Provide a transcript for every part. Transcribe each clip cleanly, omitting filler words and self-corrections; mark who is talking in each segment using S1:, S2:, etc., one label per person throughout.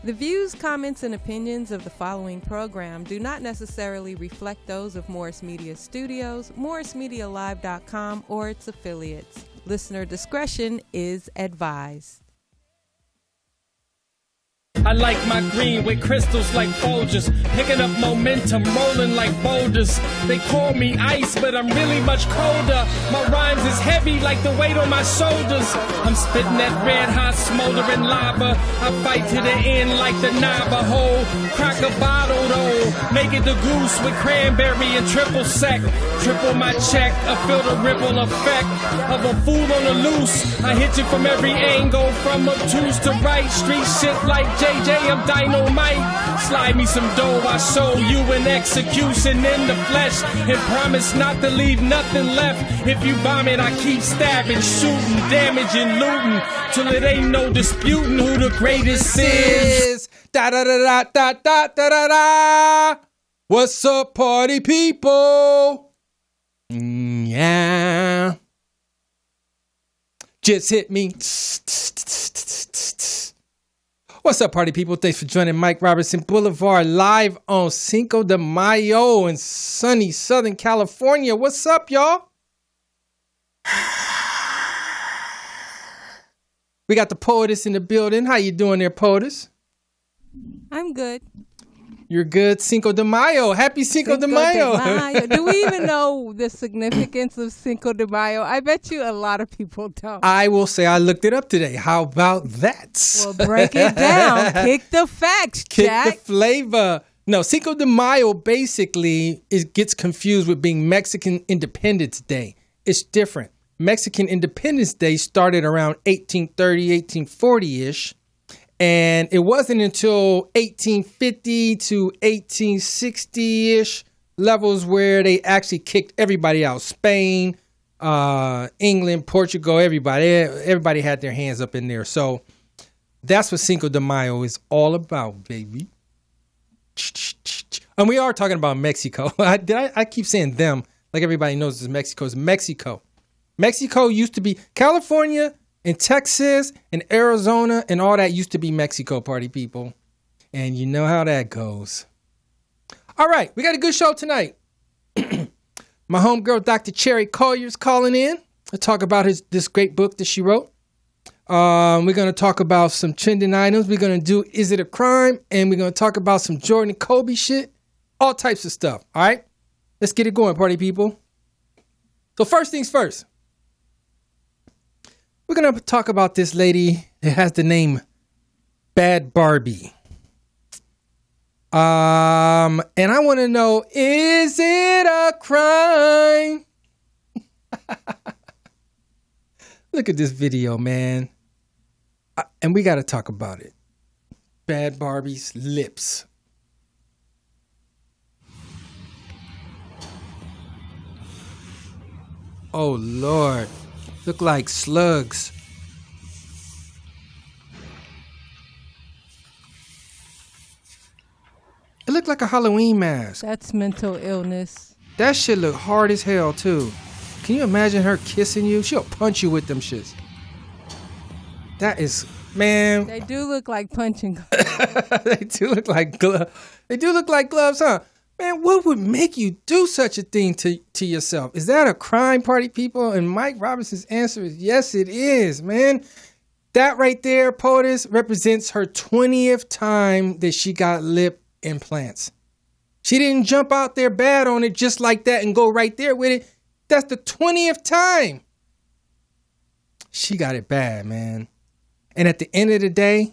S1: The views, comments, and opinions of the following program do not necessarily reflect those of Morris Media Studios, MorrisMediaLive.com, or its affiliates. Listener discretion is advised.
S2: I like my green with crystals like Folgers, picking up momentum, rolling like boulders. They call me ice, but I'm really much colder. My rhymes is heavy like the weight on my shoulders. I'm spitting that red hot smoldering lava. I fight to the end like the Navajo. Crack a bottle though, make it the goose with cranberry and triple sec. Triple my check, I feel the ripple effect of a fool on the loose. I hit you from every angle, from obtuse to right. Street shit like JJ, I'm dynamite. Slide me some dough, I show you an execution in the flesh, and promise not to leave nothing left. If you bomb it, I keep stabbing, shooting, damaging, looting, till it ain't no disputing who the greatest is.
S3: Da da da da da da da da da. What's up, party people? Yeah. Just hit me. What's up, party people? Thanks for joining Mike Robertson Boulevard live on Cinco de Mayo in sunny Southern California. What's up, y'all? We got the poetess in the building. How you doing there, poetess?
S1: I'm good.
S3: You're good. Cinco de Mayo. Happy Cinco de Mayo.
S1: Do we even know the significance of Cinco de Mayo? I bet you a lot of people don't.
S3: I will say I looked it up today. How about that?
S1: Well, break it down. Kick the facts, Jack.
S3: Kick the flavor. No, Cinco de Mayo basically gets confused with being Mexican Independence Day. It's different. Mexican Independence Day started around 1830, 1840-ish. And it wasn't until 1850 to 1860-ish levels where they actually kicked everybody out. Spain, England, Portugal, everybody had their hands up in there. So that's what Cinco de Mayo is all about, baby. And we are talking about Mexico. I keep saying them like everybody knows it's Mexico. It's Mexico. Mexico used to be California and Texas and Arizona and all that used to be Mexico, party people. And you know how that goes. All right, we got a good show tonight. My homegirl, Dr. Cherry Collier's calling in to talk about this great book that she wrote. We're going to talk about some trending items. We're going to do Is It a Crime? And we're going to talk about some Jordan and Kobe shit. All types of stuff, all right? Let's get it going, party people. So first things first. We're going to talk about this lady that has the name Bad Barbie. And I want to know, is it a crime? Look at this video, man. And we got to talk about it. Bad Barbie's lips. Oh, Lord. Look like slugs. It looked like a Halloween mask.
S1: That's mental illness.
S3: That shit look hard as hell, too. Can you imagine her kissing you? She'll punch you with them shits. That is, man.
S1: They do look like punching gloves.
S3: They do look like gloves. They do look like gloves, huh? Man, what would make you do such a thing to yourself? Is that a crime, party people? And Mike Robinson's answer is yes, it is, man. That right there, poetess, represents her 20th time that she got lip implants. She didn't jump out there bad on it just like that and go right there with it. That's the 20th time. She got it bad, man. And at the end of the day,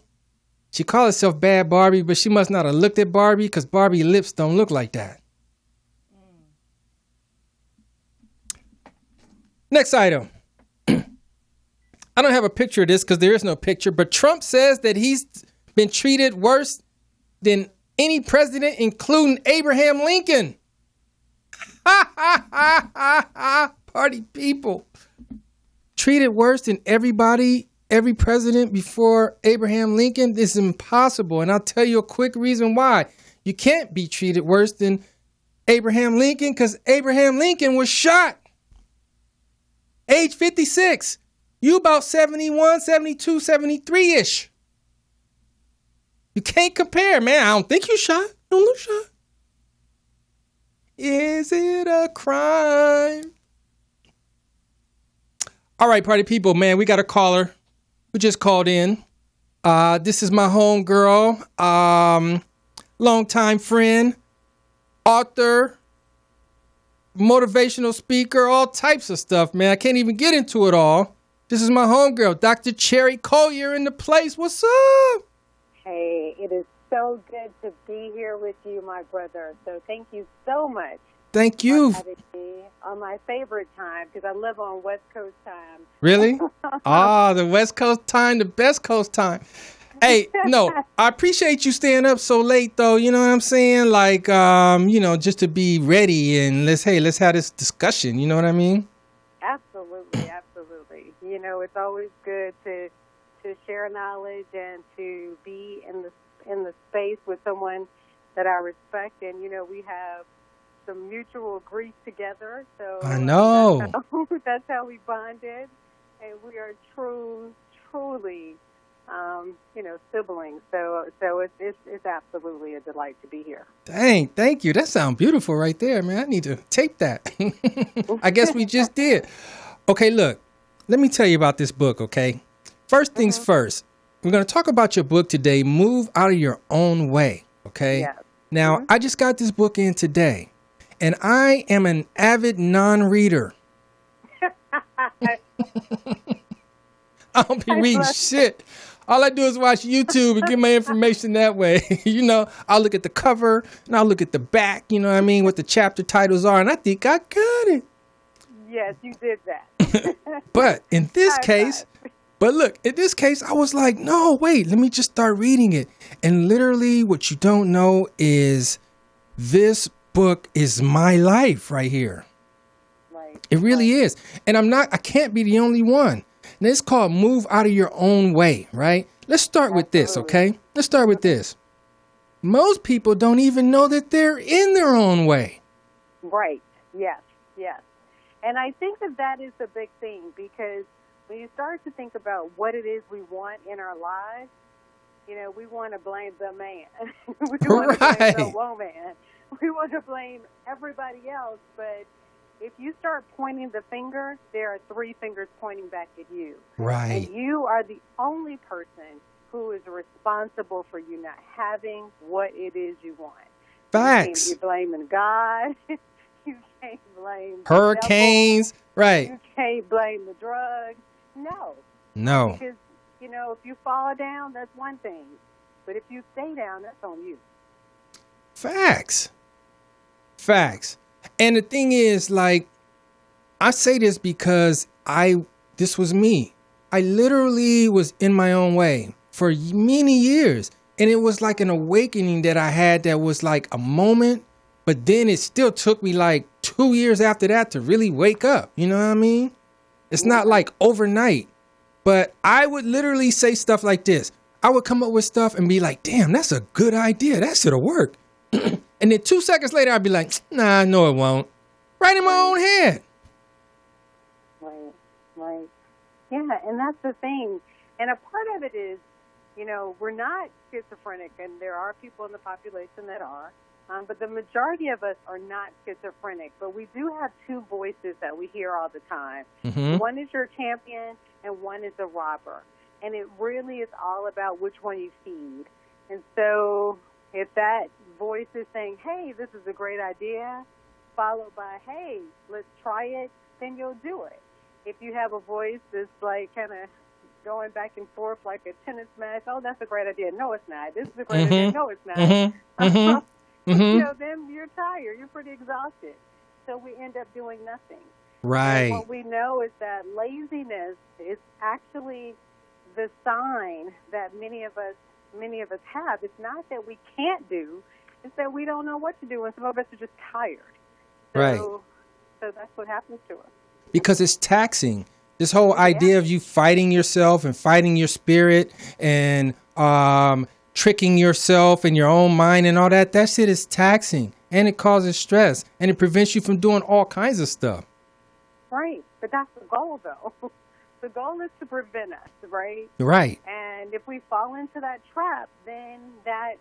S3: she called herself Bad Barbie, but she must not have looked at Barbie because Barbie lips don't look like that. Next item. I don't have a picture of this because there is no picture, but Trump says that he's been treated worse than any president, including Abraham Lincoln. Ha, ha, ha, ha, ha. Party people. Treated worse than every president before Abraham Lincoln is impossible. And I'll tell you a quick reason why. You can't be treated worse than Abraham Lincoln because Abraham Lincoln was shot. Age 56. You about 71, 72, 73-ish. You can't compare, man. I don't think you shy. You don't look shy. Is it a crime? All right, party people, man, we got a caller who just called in. This is my homegirl, longtime friend, author, motivational speaker, all types of stuff, man. I can't even get into it all. This is my homegirl, Dr. Cherry Collier in the place. What's up?
S4: Hey, it is so good to be here with you, my brother. So thank you so much.
S3: Thank you.
S4: For having me on my favorite time, because I live on West Coast time.
S3: Really? The West Coast time, the best coast time. Hey, no, I appreciate you staying up so late, though. You know what I'm saying? Like, just to be ready and let's have this discussion. You know what I mean?
S4: Absolutely, absolutely. You know, it's always good to share knowledge and to be in the space with someone that I respect. And, you know, we have some mutual grief together. So
S3: I know.
S4: That's how we bonded. And we are truly, siblings. So it's absolutely a delight to be here.
S3: Dang, thank you. That sounds beautiful right there, man. I need to tape that. I guess we just did. Okay, look, let me tell you about this book, okay? First things first, we're going to talk about your book today, Move Out of Your Own Way, okay?
S4: Yes.
S3: Now, I just got this book in today, and I am an avid non-reader. I don't be reading shit. All I do is watch YouTube and get my information that way. You know, I'll look at the cover and I'll look at the back, you know what I mean, what the chapter titles are, and I think I got it.
S4: Yes, you did that.
S3: But in this case, I was like, no, wait, let me just start reading it. And literally what you don't know is this book is my life right here.
S4: Right.
S3: It really is. And I can't be the only one. And it's called Move Out of Your Own Way, right? Let's start with this, okay? Let's start with this. Most people don't even know that they're in their own way.
S4: Right. Yes. And I think that is the big thing, because when you start to think about what it is we want in our lives, you know, we want to blame the man. We want to blame the woman. We want to blame everybody else. But if you start pointing the finger, there are three fingers pointing back at you.
S3: Right.
S4: And you are the only person who is responsible for you not having what it is you want.
S3: Facts.
S4: You're blaming God. You can't blame
S3: hurricanes. Right.
S4: You can't blame the drugs. No. Because, you know, if you fall down, that's one thing. But if you stay down, that's on you.
S3: Facts. And the thing is, like, I say this because this was me. I literally was in my own way for many years. And it was like an awakening that I had that was like a moment. But then it still took me like 2 years after that to really wake up. You know what I mean? It's not like overnight. But I would literally say stuff like this. I would come up with stuff and be like, damn, that's a good idea. That should have worked. And then 2 seconds later, I'd be like, nah, no, it won't. Right in my own head.
S4: Right. Yeah, and that's the thing. And a part of it is, you know, we're not schizophrenic, and there are people in the population that are. But the majority of us are not schizophrenic. But we do have two voices that we hear all the time.
S3: Mm-hmm.
S4: One is your champion, and one is a robber. And it really is all about which one you feed. And so if that voice is saying, hey, this is a great idea, followed by, hey, let's try it, then you'll do it. If you have a voice that's like kind of going back and forth like a tennis match, oh, that's a great idea. No, it's not. This is a great idea. No, it's not. You know, then you're tired. You're pretty exhausted. So we end up doing nothing.
S3: Right.
S4: And what we know is that laziness is actually the sign that many of us have. It's not that we can't do. It's that we don't know what to do, and some of us are just tired.
S3: Right.
S4: So that's what happens to us.
S3: Because it's taxing. This whole idea of you fighting yourself and fighting your spirit and tricking yourself and your own mind and all that shit is taxing. And it causes stress. And it prevents you from doing all kinds of stuff.
S4: Right. But that's the goal, though. The goal is to prevent us, right?
S3: Right.
S4: And And if we fall into that trap, then that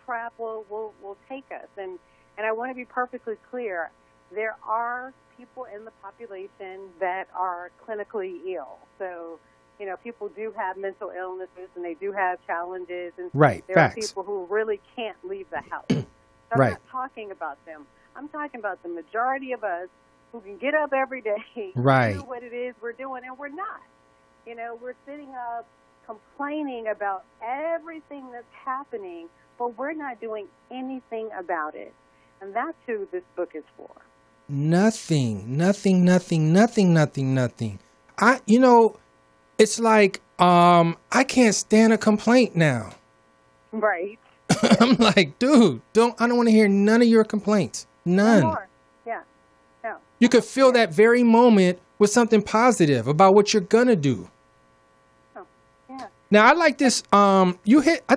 S4: trap will take us. And I want to be perfectly clear. There are people in the population that are clinically ill. So, people do have mental illnesses and they do have challenges. And
S3: right.
S4: there
S3: Facts.
S4: are people who really can't leave the house. So I'm
S3: Right.
S4: not talking about them. I'm talking about the majority of us who can get up every day,
S3: Right.
S4: do what it is we're doing, and we're not. We're sitting up complaining about everything that's happening, but we're not doing anything about it. And that's who this book is for.
S3: Nothing. It's like, I can't stand a complaint now.
S4: Right.
S3: I'm like, dude, I don't want to hear none of your complaints. None.
S4: No more. Yeah. No.
S3: You could fill that very moment with something positive about what you're gonna do.
S4: Oh, yeah.
S3: Now, I like this. I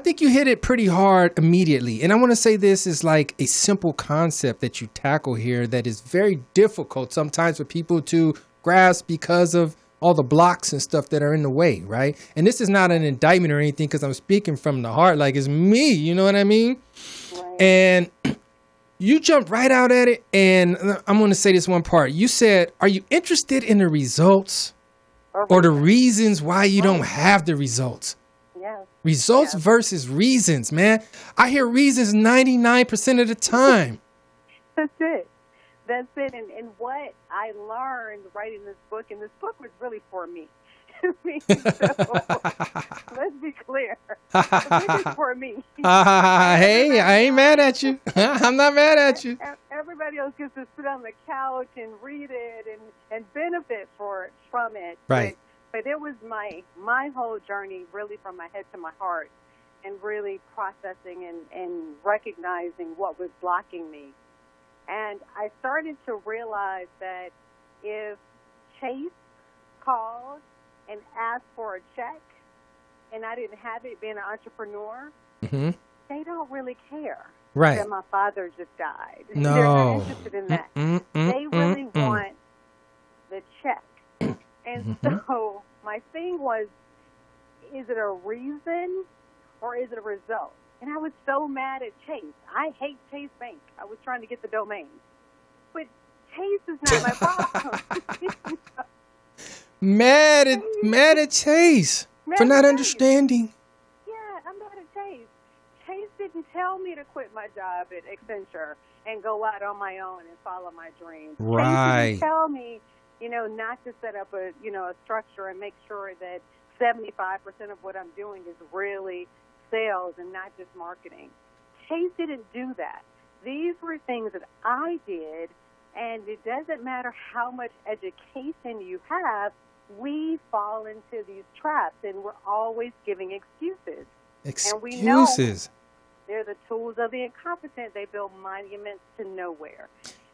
S3: think you hit it pretty hard immediately. And I want to say this is like a simple concept that you tackle here that is very difficult sometimes for people to grasp because of all the blocks and stuff that are in the way, right? And this is not an indictment or anything because I'm speaking from the heart, like it's me, you know what I mean?
S4: Right.
S3: And you jumped right out at it, and I'm going to say this one part. You said, are you interested in the results or the reasons why you don't have the results?
S4: Yes.
S3: Results versus reasons, man. I hear reasons 99% of the time.
S4: That's it. That's it. And what I learned writing this book, and this book was really for me. So, let's be clear. The book is for me.
S3: Hey, I ain't mad at you. I'm not mad at you.
S4: Everybody else gets to sit on the couch and read it and benefit from it.
S3: Right.
S4: But it was my whole journey, really from my head to my heart, and really processing and recognizing what was blocking me. And I started to realize that if Chase called and asked for a check and I didn't have it, being an entrepreneur, they don't really care that my father just died.
S3: No.
S4: They're not interested in that. They really want the check. And so my thing was, is it a reason or is it a result? And I was so mad at Chase. I hate Chase Bank. I was trying to get the domain. But Chase is not my problem.
S3: Mad at Chase for not understanding.
S4: Yeah, I'm mad at Chase. Chase didn't tell me to quit my job at Accenture and go out on my own and follow my dreams.
S3: Right.
S4: Chase didn't tell me, not to set up a structure and make sure that 75% of what I'm doing is really sales and not just marketing. Chase didn't do that. These were things that I did, and it doesn't matter how much education you have, we fall into these traps, and we're always giving excuses.
S3: Excuses.
S4: And we know they're the tools of the incompetent. They build monuments to nowhere.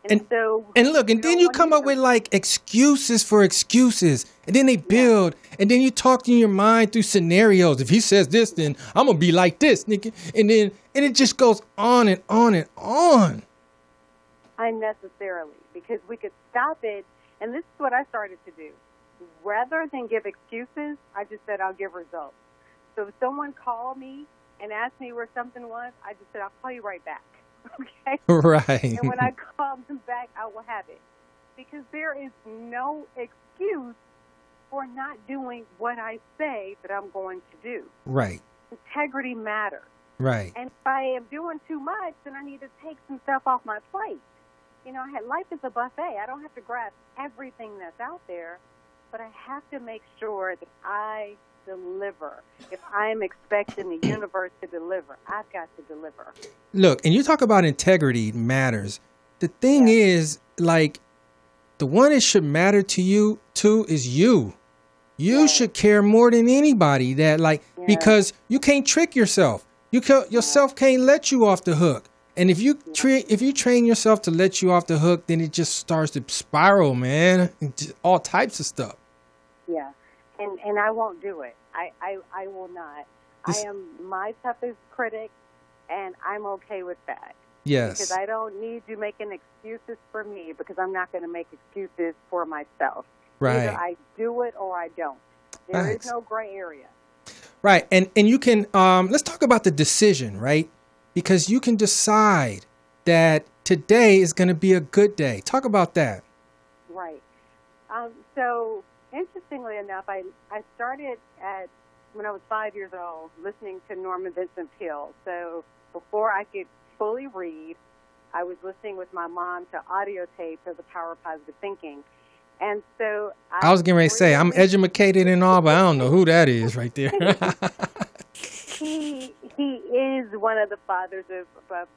S4: And
S3: then you come up with like excuses for excuses, and then they build, and then you talk in your mind through scenarios. If he says this, then I'm gonna be like this, nigga, and it just goes on and on and on.
S4: Unnecessarily, because we could stop it, and this is what I started to do. Rather than give excuses, I just said I'll give results. So if someone called me and asked me where something was, I just said I'll call you right back. Okay?
S3: Right.
S4: And when I call them back, I will have it. Because there is no excuse for not doing what I say that I'm going to do.
S3: Right.
S4: Integrity matters.
S3: Right.
S4: And if I am doing too much, then I need to take some stuff off my plate. Life is a buffet. I don't have to grab everything that's out there, but I have to make sure that I deliver. If I'm expecting the universe to deliver, I've got to deliver.
S3: Look, and you talk about integrity matters. The thing is, like, the one that should matter to you too is you. You should care more than anybody because you can't trick yourself. Yourself can't let you off the hook. And if you train yourself to let you off the hook, then it just starts to spiral, man. All types of stuff.
S4: Yeah. And I won't do it. I will not. I am my toughest critic, and I'm okay with that.
S3: Yes.
S4: Because I don't need you making excuses for me, because I'm not going to make excuses for myself.
S3: Right.
S4: Either I do it or I don't. There is no gray area.
S3: Right. And you can, let's talk about the decision, right? Because you can decide that today is going to be a good day. Talk about that.
S4: Right. So interestingly enough, I started when I was 5 years old listening to Norman Vincent Peale. So before I could fully read, I was listening with my mom to audio tapes of The Power of Positive Thinking. And so
S3: I was getting ready to say, I'm educated and all, but I don't know who that is right there.
S4: He is one of the fathers of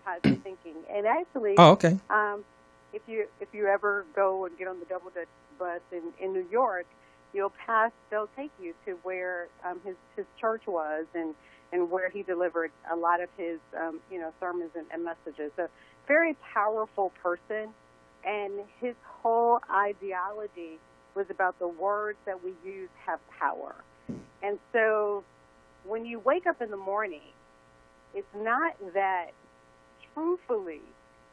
S4: positive thinking. And actually,
S3: oh, okay.
S4: If you ever go and get on the double Dutch bus in New York, they'll take you to where his church was and where he delivered a lot of his sermons and messages. So very powerful person, and his whole ideology was about the words that we use have power. And so when you wake up in the morning, it's not that truthfully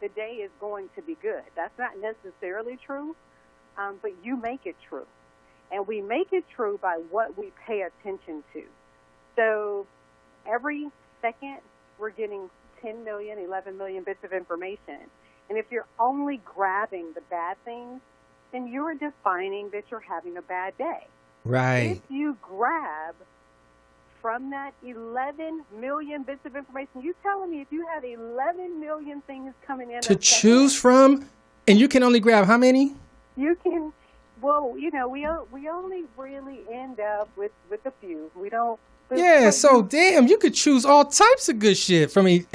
S4: the day is going to be good. That's not necessarily true, but you make it true. And we make it true by what we pay attention to. So every second we're getting 10 million, 11 million bits of information. And if you're only grabbing the bad things, then you're defining that you're having a bad day.
S3: Right.
S4: If you grab from that 11 million bits of information, you telling me if you have 11 million things coming in
S3: to choose from, and you can only grab how many?
S4: You can, well, we only really end up with a few. We don't.
S3: Yeah, so damn, you could choose all types of good shit from me.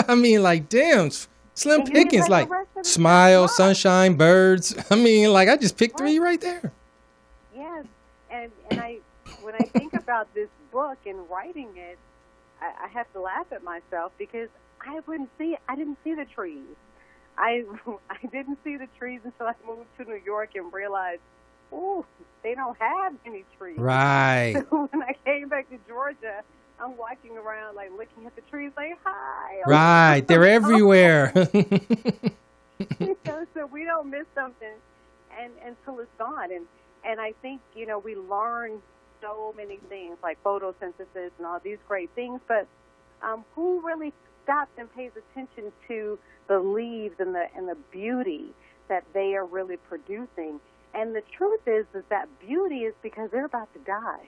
S3: I mean, like, damn, slim pickings, like smile, sunshine, birds. I mean, like, I just picked three right there.
S4: Yes, and when I think about this book and writing it, I have to laugh at myself because I didn't see the trees. I didn't see the trees until I moved to New York and realized, oh, they don't have any trees.
S3: Right.
S4: So when I came back to Georgia, I'm walking around, like, looking at the trees, like, hi.
S3: Right. They're everywhere.
S4: So we don't miss something until it's gone. And I think, we learn so many things, like photosynthesis and all these great things, but who really stops and pays attention to the leaves and the beauty that they are really producing? And the truth is that beauty is because they're about to die.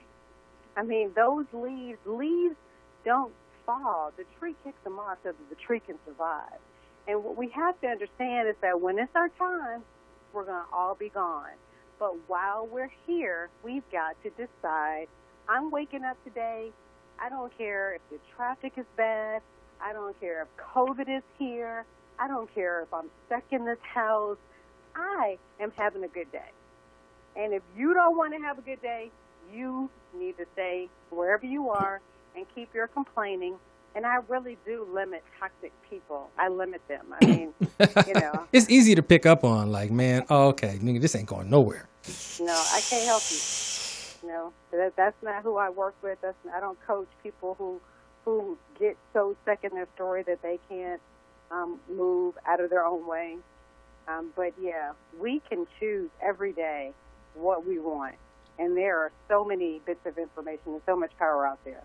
S4: I mean, those leaves don't fall. The tree kicks them off so that the tree can survive. And what we have to understand is that when it's our time, we're going to all be gone. But while we're here, we've got to decide, I'm waking up today. I don't care if the traffic is bad. I don't care if COVID is here. I don't care if I'm stuck in this house. I am having a good day. And if you don't want to have a good day, you need to stay wherever you are and keep your complaining. And I really do limit toxic people. I limit them. I mean,
S3: It's easy to pick up on, like, man, oh, okay, nigga, this ain't going nowhere.
S4: No, I can't help you. That's not who I work with. I don't coach people who get so stuck in their story that they can't move out of their own way. But, yeah, we can choose every day what we want. And there are so many bits of information and so much power out there.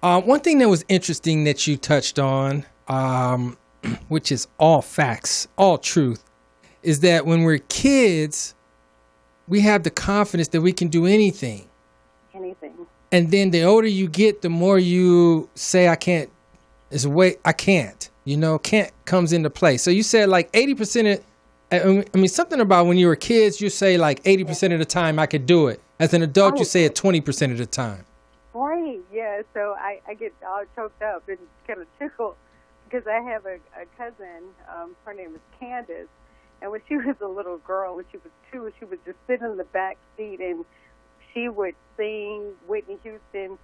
S3: One thing that was interesting that you touched on, which is all facts, all truth, is that when we're kids, we have the confidence that we can do anything.
S4: Anything.
S3: And then the older you get, the more you say, I can't. It's a way I can't. Can't comes into play. So you said like 80% of, I mean, something about when you were kids, you say like 80% of the time I could do it. As an adult, you say it 20% of the time.
S4: Right, yeah. So I get all choked up and kind of tickled because I have a cousin, her name is Candace, and when she was a little girl, when she was 2, she would just sit in the back seat and she would sing Whitney Houston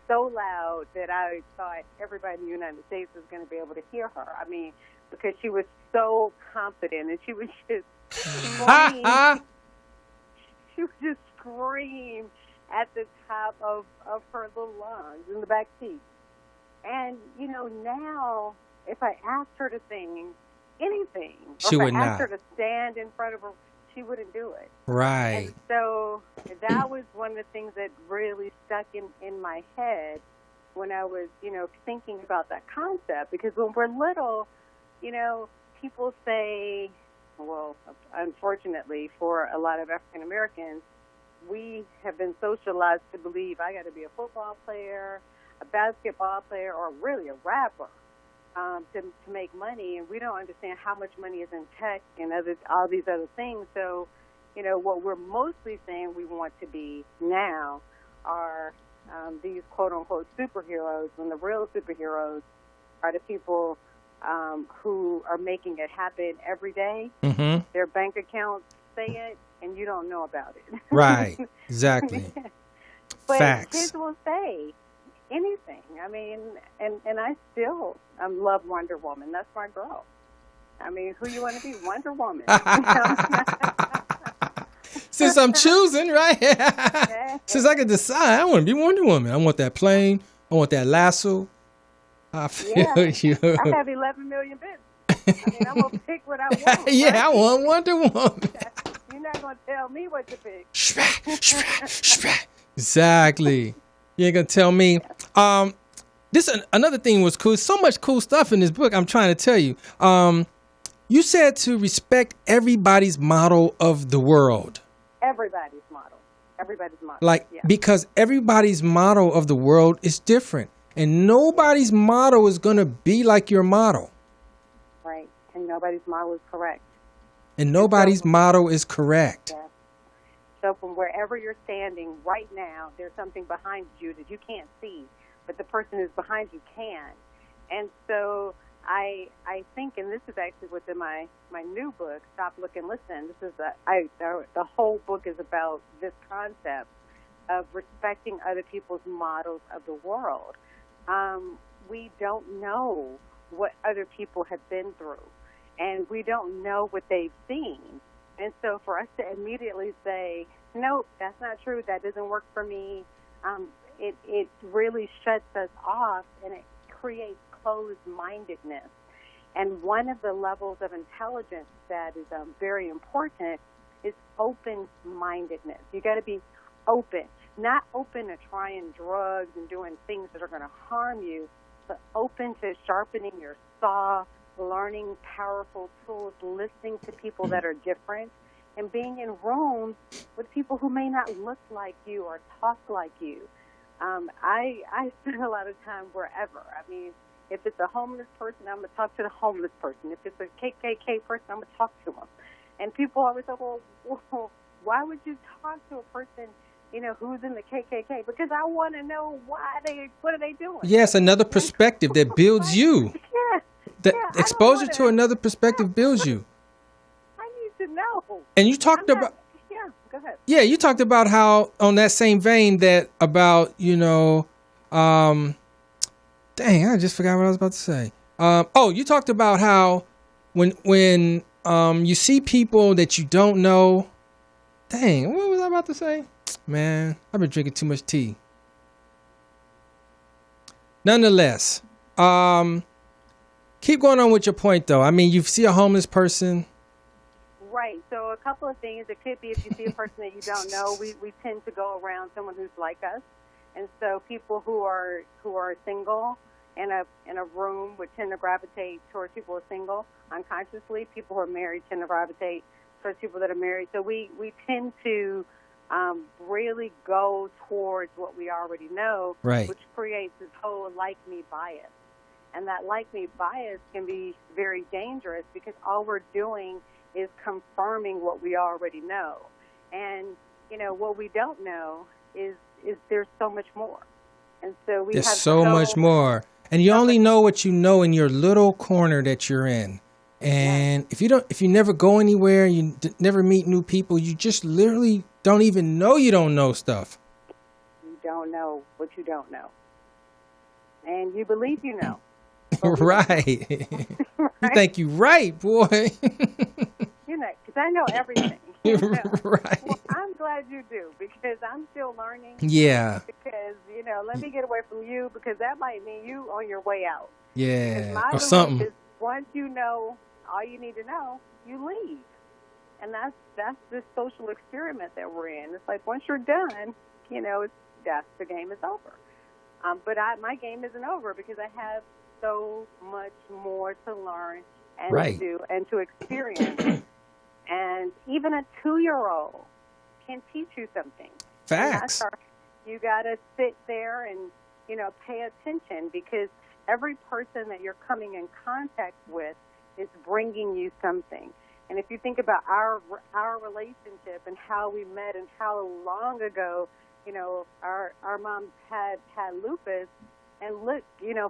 S4: so loud that I thought everybody in the United States was going to be able to hear her. I mean, because she was so confident and she would just scream. She would just scream at the top of her little lungs in the back seat. And, now if I asked her to sing anything,
S3: she would
S4: if I asked
S3: not.
S4: her to stand in front of her, she wouldn't do it.
S3: Right.
S4: And so that was one of the things that really stuck in my head when I was, thinking about that concept. Because when we're little, people say, well, unfortunately for a lot of African Americans, we have been socialized to believe I got to be a football player, a basketball player, or really a rapper to make money. And we don't understand how much money is in tech and all these other things. So, what we're mostly saying we want to be now are these quote-unquote superheroes, when the real superheroes are the people who are making it happen every day.
S3: Mm-hmm.
S4: Their bank accounts say it, and you don't know about it.
S3: Right. Exactly.
S4: But
S3: Facts.
S4: kids will say anything. I mean, and I still love Wonder Woman. That's my girl. I mean, who you want to be? Wonder Woman.
S3: Since I'm choosing, right? Since I can decide, I want to be Wonder Woman. I want that plane. I want that lasso. I feel you.
S4: I have 11 million bits. I mean, I'm going to pick what I want.
S3: Yeah,
S4: right?
S3: I want Wonder Woman.
S4: You're not going to tell me what to pick.
S3: Exactly. You ain't going to tell me. This another thing was cool. So much cool stuff in this book. I'm trying to tell you. You said to respect everybody's model of the world.
S4: Everybody's model.
S3: Like, because everybody's model of the world is different. And nobody's model is going to be like your model.
S4: Right. And nobody's model is correct.
S3: And nobody's model is correct.
S4: Yeah. So from wherever you're standing right now, there's something behind you that you can't see, but the person who's behind you can. And so I think, and this is actually what's in my new book, Stop, Look, and Listen. This is the whole book is about this concept of respecting other people's models of the world. We don't know what other people have been through, and we don't know what they've seen. And so for us to immediately say, nope, that's not true, that doesn't work for me, it really shuts us off, and it creates closed-mindedness. And one of the levels of intelligence that is very important is open-mindedness. You got to be open, not open to trying drugs and doing things that are going to harm you, but open to sharpening your saw, learning powerful tools, listening to people that are different, and being in rooms with people who may not look like you or talk like you. I spend a lot of time wherever. I mean, if it's a homeless person, I'm going to talk to the homeless person. If it's a KKK person, I'm going to talk to them. And people always say, well, why would you talk to a person, who's in the KKK? Because I want to know what are they doing?
S3: Yes, another perspective that builds you.
S4: Yeah.
S3: The exposure to another perspective builds you.
S4: I need to know.
S3: And you talked about...
S4: Yeah, go ahead.
S3: Yeah, you talked about how, on that same vein, that about, dang, I just forgot what I was about to say. You talked about how when you see people that you don't know, dang, what was I about to say? Man, I've been drinking too much tea. Nonetheless, keep going on with your point, though. I mean, you see a homeless person.
S4: Right. So a couple of things. It could be if you see a person that you don't know, we tend to go around someone who's like us. And so people who are single in a room would tend to gravitate towards people who are single unconsciously. People who are married tend to gravitate towards people that are married. So we tend to really go towards what we already know,
S3: right,
S4: which creates this whole like-me bias. And that like-me bias can be very dangerous because all we're doing is confirming what we already know. And, what we don't know is there's so much more. And so there's
S3: so much more. And you only know what you know in your little corner that you're in. And if you never go anywhere, you never meet new people, you just literally don't even know you don't know stuff.
S4: You don't know what you don't know. And you believe you know.
S3: Right. You think you're right, boy.
S4: Because I know everything.
S3: Right.
S4: Well, I'm glad you do, because I'm still learning.
S3: Yeah.
S4: Because, let me get away from you, because that might mean you on your way out.
S3: Yeah.
S4: My
S3: Or something.
S4: Is once you know all you need to know, you leave. And that's the social experiment that we're in. It's like once you're done, the game is over. But my game isn't over because I have so much more to learn and
S3: Right.
S4: to experience. And even a 2-year-old can teach you something.
S3: Facts.
S4: You got to sit there and, pay attention, because every person that you're coming in contact with is bringing you something. And if you think about our relationship and how we met and how long ago, our moms had lupus, and look,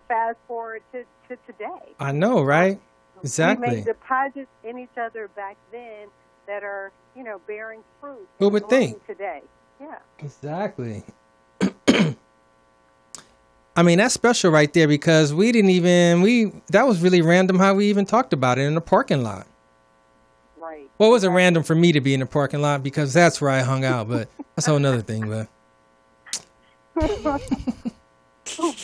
S4: fast forward to today.
S3: I know, right? Exactly.
S4: We made deposits in each other back then that are, bearing fruit.
S3: Who would think?
S4: Today. Yeah.
S3: Exactly. I mean, that's special right there, because that was really random how we even talked about it in the parking lot.
S4: Right.
S3: Well, it wasn't random for me to be in the parking lot because that's where I hung out, but that's a whole nother thing. But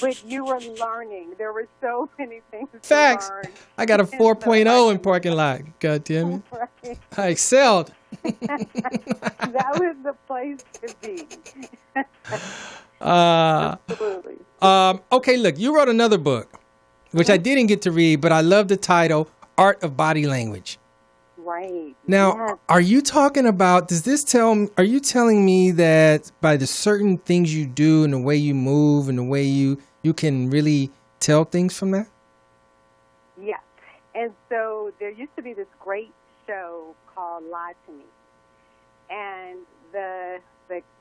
S4: But you were learning. There were so many things
S3: Facts.
S4: to learn.
S3: I got a 4.0 in parking lot. God damn it.
S4: Right.
S3: I excelled.
S4: That was the place to be. Absolutely.
S3: Okay, look, you wrote another book, which I didn't get to read, but I love the title, Art of Body Language.
S4: Right.
S3: Now,
S4: Yes.
S3: are you talking about, are you telling me that by the certain things you do and the way you move and the way you can really tell things from that?
S4: Yes. And so there used to be this great show called Lie to Me. And the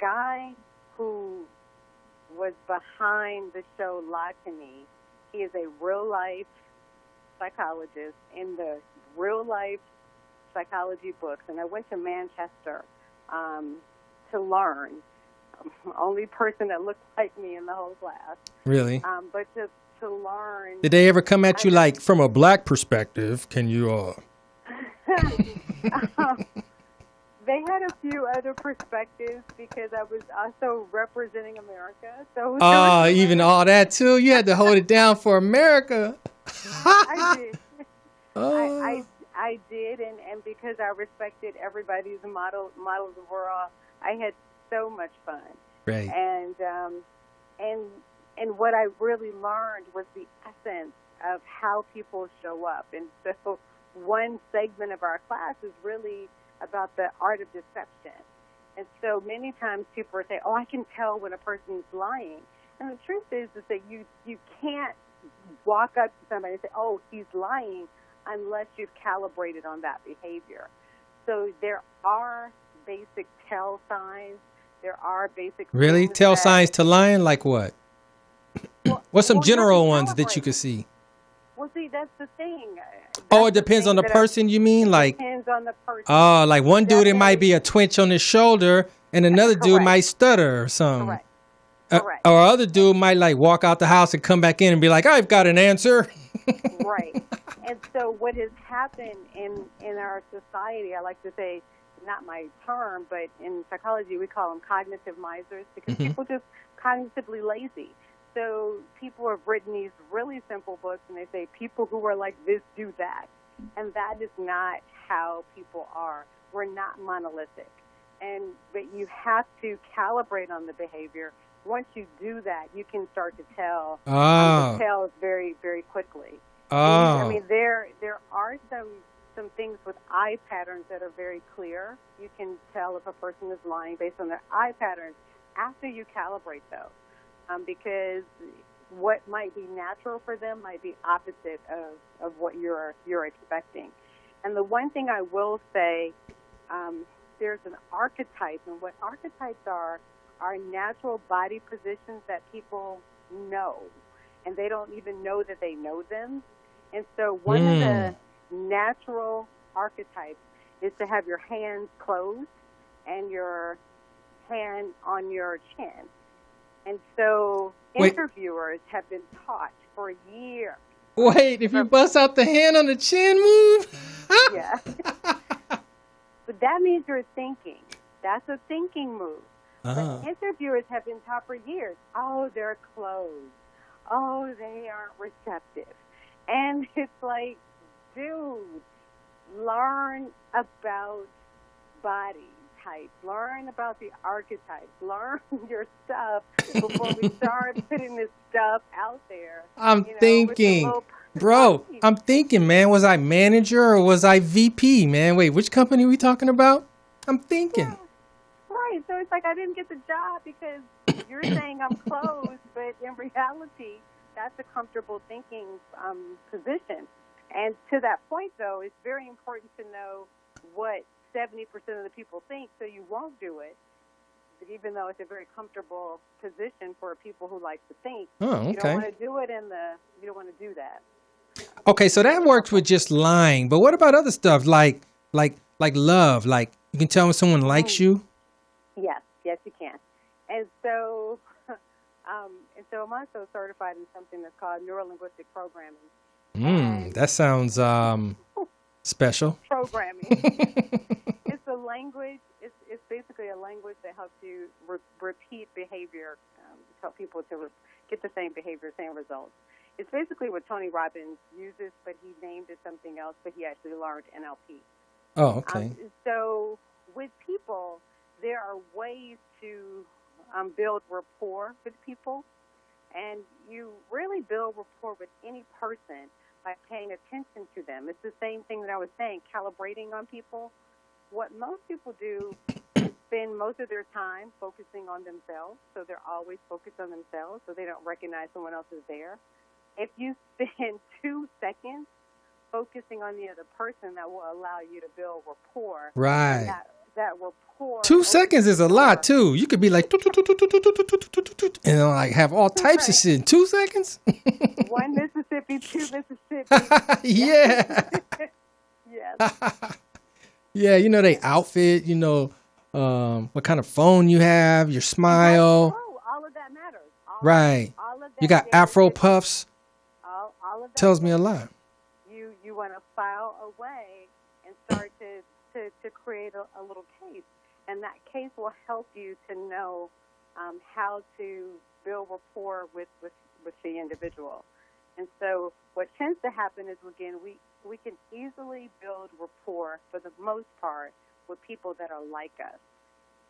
S4: guy who was behind the show Lie to Me, he is a real-life psychologist in the real-life psychology books. And I went to Manchester to learn. Only person that looked like me in the whole class.
S3: Really?
S4: But to learn.
S3: Did they ever come at you like, from a black perspective, can you...
S4: They had a few other perspectives because I was also representing America. So
S3: even all that too? You had to hold it down for America.
S4: I did.
S3: Oh.
S4: I did, and because I respected everybody's model of the world, I had so much fun.
S3: Right.
S4: And what I really learned was the essence of how people show up. And so one segment of our class is really about the art of deception. And so many times people say, oh, I can tell when a person is lying. And the truth is that you can't walk up to somebody and say, oh, he's lying, unless you've calibrated on that behavior. So there are basic tell signs. There are basic...
S3: Really? Tell signs to lying? Like what? What's some general ones that you could see?
S4: Well, see, that's the thing.
S3: It depends on the person, you mean? Like,
S4: depends on the person.
S3: Oh, like one dude, it might be a twinge on his shoulder, and another dude
S4: Correct.
S3: might stutter or something.
S4: Correct. Correct.
S3: Or other dude might like walk out the house and come back in and be like, I've got an answer.
S4: Right. And so what has happened in our society, I like to say, not my term, but in psychology we call them cognitive misers, because people just cognitively lazy. So people have written these really simple books, and they say people who are like this do that. And that is not how people are. We're not monolithic. But you have to calibrate on the behavior. Once you do that, you can start to tell the tales very, very quickly. I mean, there are some things with eye patterns that are very clear. You can tell if a person is lying based on their eye patterns after you calibrate, though. Because what might be natural for them might be opposite of what you're expecting. And the one thing I will say, there's an archetype, and what archetypes are natural body positions that people know, and they don't even know that they know them. And so one of the natural archetypes is to have your hands closed and your hand on your chin. And so interviewers have been taught for years.
S3: Wait, if you bust out the hand on the chin move?
S4: Yeah. But that means you're thinking. That's a thinking move. But interviewers have been taught for years, oh, they're closed. Oh, they aren't receptive. And it's like, dude, learn about body types, learn about the archetypes, learn your stuff before we start putting this stuff out there.
S3: I'm thinking, bro, I'm thinking, man, was I manager or was I VP, man? Wait, which company are we talking about? I'm thinking.
S4: Yeah. Right. So it's like I didn't get the job because you're saying I'm closed, but in reality, that's a comfortable thinking position. And to that point, though, it's very important to know what 70% of the people think, so you won't do it. But even though it's a very comfortable position for people who like to think, you don't want to do it you don't want to do that.
S3: Okay, so that works with just lying. But what about other stuff like love? Like you can tell when someone likes you.
S4: Yes, you can. And so, I'm also certified in something that's called neuro-linguistic programming.
S3: That sounds special.
S4: Programming. It's a language. It's basically a language that helps you repeat behavior, help people to get the same behavior, same results. It's basically what Tony Robbins uses, but he named it something else, but he actually learned NLP.
S3: Oh, okay.
S4: So with people, there are ways to build rapport with people, and you really build rapport with any person by paying attention to them. It's the same thing that I was saying, calibrating on people. What most people do is spend most of their time focusing on themselves, so they're always focused on themselves, so they don't recognize someone else is there. If you spend 2 seconds focusing on the other person, that will allow you to build rapport.
S3: Right.
S4: That rapport.
S3: 2 seconds is a lot too. You could be like, and like have all types of shit in 2 seconds.
S4: 1 Mississippi, 2 Mississippi.
S3: Yeah.
S4: Yes.
S3: Yeah, you know they outfit. You know what kind of phone you have, your smile.
S4: All of that matters.
S3: Right.
S4: All of that
S3: you got Afro puffs.
S4: All of that
S3: tells me a lot.
S4: You want to file away and start to create a little case. And that case will help you to know how to build rapport with the individual. And so what tends to happen is, again, we can easily build rapport, for the most part, with people that are like us.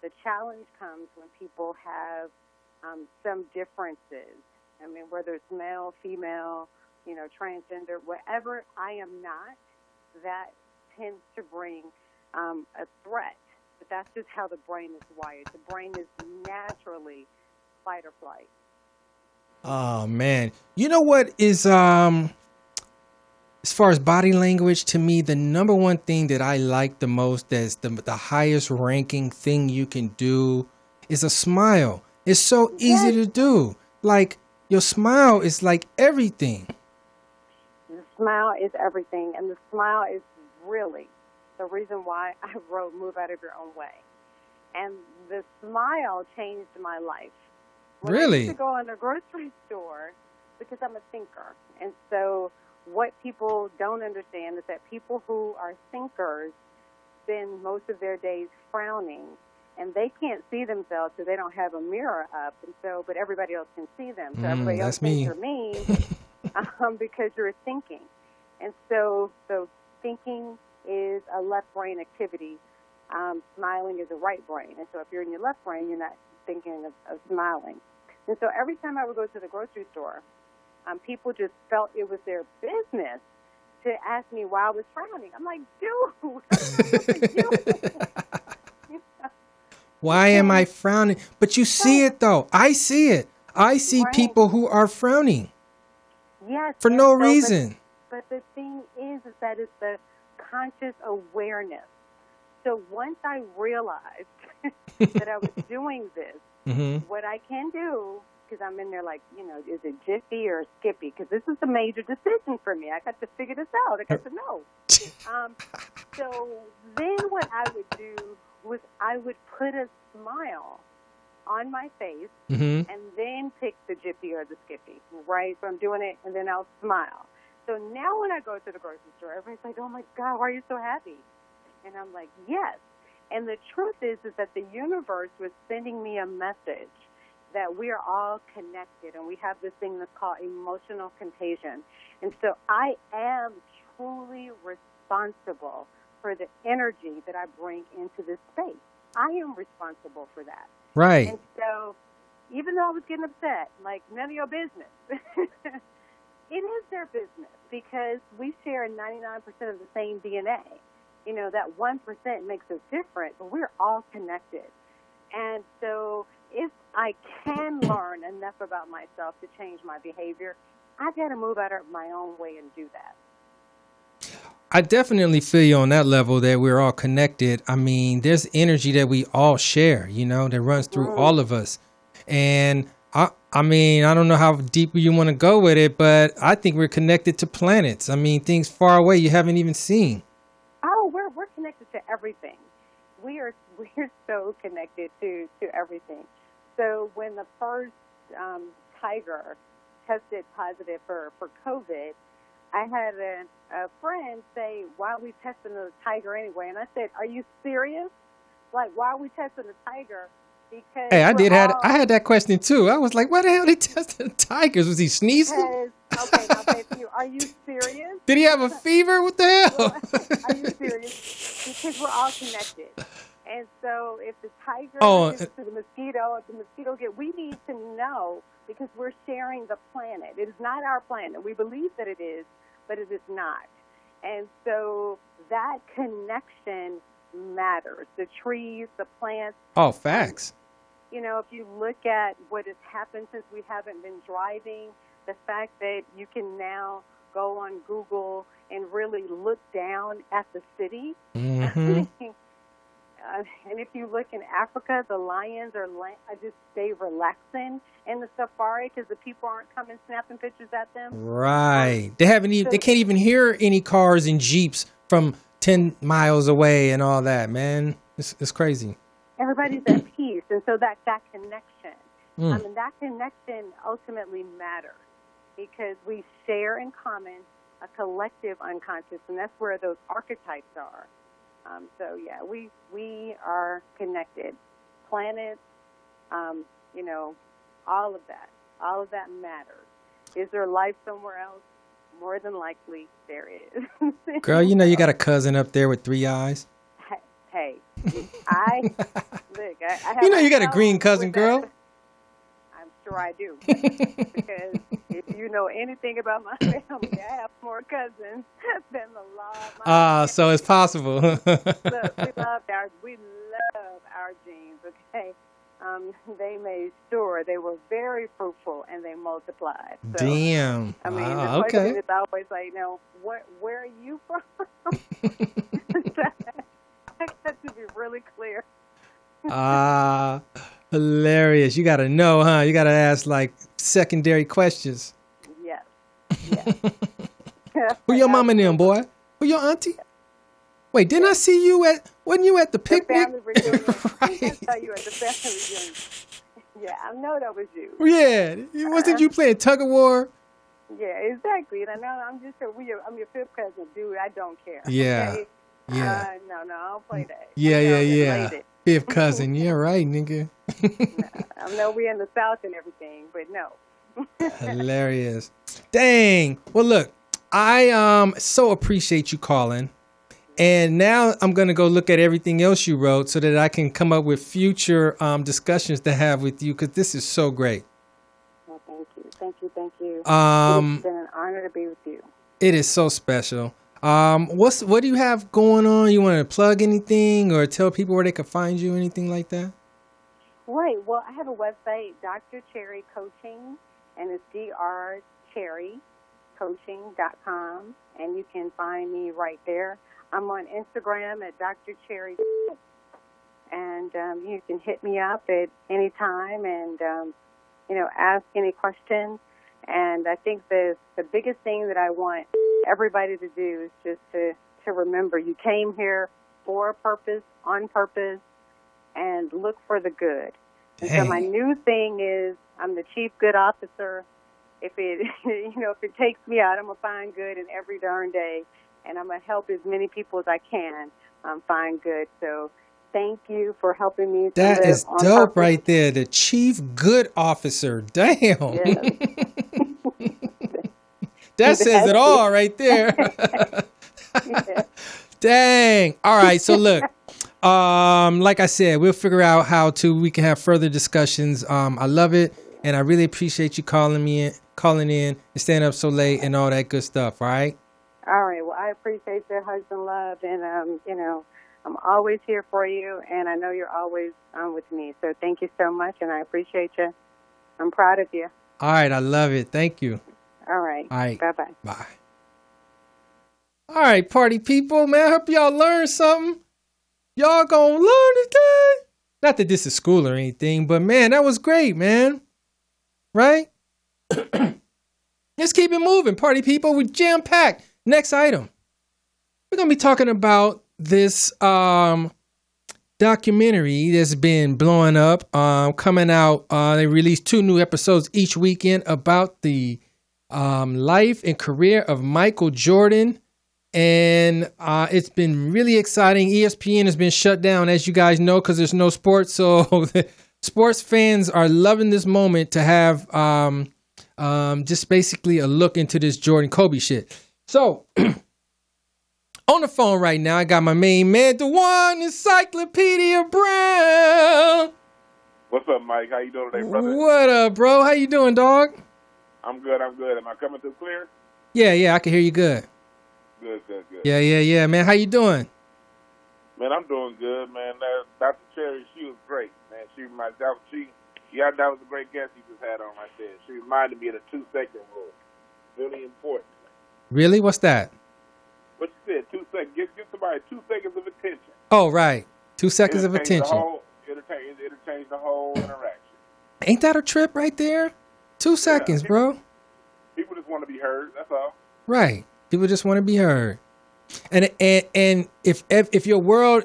S4: The challenge comes when people have some differences. I mean, whether it's male, female, transgender, whatever I am not, that tends to bring a threat. But that's just how the brain is wired. The brain is naturally fight or flight.
S3: Oh, man. You know what is, as far as body language, to me, the number one thing that I like the most, that's the highest ranking thing you can do, is a smile. It's so easy to do. Like, your smile is like everything.
S4: The smile is everything. And the smile is really the reason why I wrote Move Out of Your Own Way. And the smile changed my life. When
S3: Really?
S4: I used to go in a grocery store, because I'm a thinker. And so what people don't understand is that people who are thinkers spend most of their days frowning, and they can't see themselves because they don't have a mirror up. And so, but everybody else can see them. So everybody else thinks you're mean because you're thinking. And so thinking is a left brain activity. Smiling is a right brain. And so if you're in your left brain, you're not thinking of smiling. And so every time I would go to the grocery store, people just felt it was their business to ask me why I was frowning. I'm like, dude,
S3: why am I frowning? But you see it, though. I see it. I see people who are frowning.
S4: Yes.
S3: For no reason.
S4: But the thing is that it's the conscious awareness. So once I realized that I was doing this, what I can do, because I'm in there like, is it Jiffy or Skippy? Because this is a major decision for me. I got to figure this out. I got to know. So then what I would do was I would put a smile on my face and then pick the Jiffy or the Skippy, right? So I'm doing it, and then I'll smile. So now when I go to the grocery store, everybody's like, oh, my God, why are you so happy? And I'm like, yes. And the truth is that the universe was sending me a message that we are all connected, and we have this thing that's called emotional contagion. And so I am truly responsible for the energy that I bring into this space. I am responsible for that.
S3: Right.
S4: And so even though I was getting upset, like, none of your business, it is their business because we share 99% of the same DNA. You know, that 1% makes us different, but we're all connected. And so if I can learn enough about myself to change my behavior, I've got to move out of my own way and do that.
S3: I definitely feel you on that level that we're all connected. I mean, there's energy that we all share, you know, that runs through all of us. And I mean, I don't know how deep you want to go with it, but I think we're connected to planets. I mean, things far away you haven't even seen.
S4: Oh, we're connected to everything. We're so connected to everything. So when the first tiger tested positive for COVID, I had a friend say, "Why are we testing the tiger anyway?" And I said, "Are you serious? Like, why are we testing the tiger?" Because
S3: Hey, I had that question too. I was like, "Why the hell they testing the tigers? Was he sneezing?
S4: Okay, now say to you, are you serious?
S3: Did he have a fever? What the hell?"
S4: Are you serious? Because we're all connected. And so if the tiger gets to the mosquito, if the mosquito we need to know because we're sharing the planet. It is not our planet. We believe that it is, but it is not. And so that connection matters. The trees, the plants.
S3: Oh, facts.
S4: You know, if you look at what has happened since we haven't been driving, the fact that you can now go on Google and really look down at the city.
S3: Mm-hmm.
S4: And if you look in Africa, the lions are just stay relaxing in the safari because the people aren't coming snapping pictures at them.
S3: Right. They can't even hear any cars and Jeeps from 10 miles away and all that, man. It's crazy.
S4: Everybody's at peace. And so that connection, I mean, that connection ultimately matters because we share in common a collective unconscious, and that's where those archetypes are. So, yeah, we are connected. Planets, you know, all of that matters. Is there life somewhere else? More than likely, there is.
S3: Girl, you know you got a cousin up there with 3 eyes.
S4: Hey, I have
S3: you know you got a green cousin, girl.
S4: I'm sure I do. Because if you know anything about my family, I have more cousins than the law of my family.
S3: So it's possible.
S4: Look, we love our genes, okay? They made sure they were very fruitful and they multiplied. So,
S3: damn.
S4: I mean, the question is always like, where are you from? I got to be really clear.
S3: Hilarious. You got to know, huh? You got to ask like secondary questions.
S4: Yes.
S3: Who your mama and them, boy? Who your auntie? Wait, didn't I see you wasn't you at the picnic?
S4: The family reunion.
S3: Right.
S4: I saw you at the family reunion. Yeah, I know that was you.
S3: Yeah. Wasn't you playing tug of war?
S4: Yeah, exactly. And I know I'm just I'm your fifth cousin, dude. I don't care.
S3: Yeah.
S4: Okay?
S3: Yeah.
S4: No, I don't play that.
S3: Yeah. Fifth cousin. Yeah, right, nigga.
S4: I know we're in the South and everything, but no.
S3: Hilarious. Dang. Well, look, I so appreciate you calling. And now I'm going to go look at everything else you wrote so that I can come up with future discussions to have with you because this is so great.
S4: Well, thank you.
S3: It's
S4: been an honor to be with you.
S3: It is so special. What do you have going on? You want to plug anything or tell people where they can find you, anything like that?
S4: Right. Well, I have a website, Dr. Cherry Coaching, and it's drcherrycoaching.com, and you can find me right there. I'm on Instagram at Dr. Cherry, and you can hit me up at any time and, ask any questions. And I think the biggest thing that I want everybody to do is just to remember you came here for a purpose, on purpose, and look for the good. And so my new thing is I'm the chief good officer. If it takes me out, I'm going to find good in every darn day. And I'm going to help as many people as I can find good. So thank you for helping me.
S3: That is dope right there. The chief good officer. Damn.
S4: Yes.
S3: That says it all right there.
S4: Yeah.
S3: Dang. All right. So look, like I said, we'll figure out how we can have further discussions. I love it, and I really appreciate you calling in, and staying up so late and all that good stuff. All right.
S4: All right. Well, I appreciate your husband love, and you know, I'm always here for you, and I know you're always with me. So thank you so much, and I appreciate you. I'm proud of you.
S3: All right. I love it. Thank you.
S4: All right.
S3: All right.
S4: Bye-bye.
S3: Bye. All right, party people, man. I hope y'all learned something. Y'all gonna learn today. Not that this is school or anything, but man, that was great, man. Right? Let's keep it moving, party people. We're jam-packed. Next item. We're gonna be talking about this documentary that's been blowing up, coming out. They released 2 new episodes each weekend about the life and career of Michael Jordan. And it's been really exciting. ESPN has been shut down, as you guys know, because there's no sports. So sports fans are loving this moment to have just basically a look into this Jordan Kobe shit. So on the phone right now, I got my main man, the one Encyclopedia Brown.
S5: What's up, Mike? How you doing today, brother?
S3: What up, bro? How you doing, dog?
S5: I'm good. Am I coming through clear?
S3: Yeah, I can hear you good.
S5: Good.
S3: Yeah, man. How you doing?
S5: Man, I'm doing good, man. Dr. Cherry, she was great, man. That was a great guest you just had on right there. She reminded me of the 2-second rule. Really important.
S3: Really? What's that?
S5: What you said, 2 seconds. Give somebody 2 seconds of attention.
S3: Oh, right. 2 seconds of attention.
S5: It'll change the whole interaction.
S3: Ain't that a trip right there? 2 seconds, bro.
S5: People just want to be heard. That's all.
S3: Right. People just want to be heard. And if your world,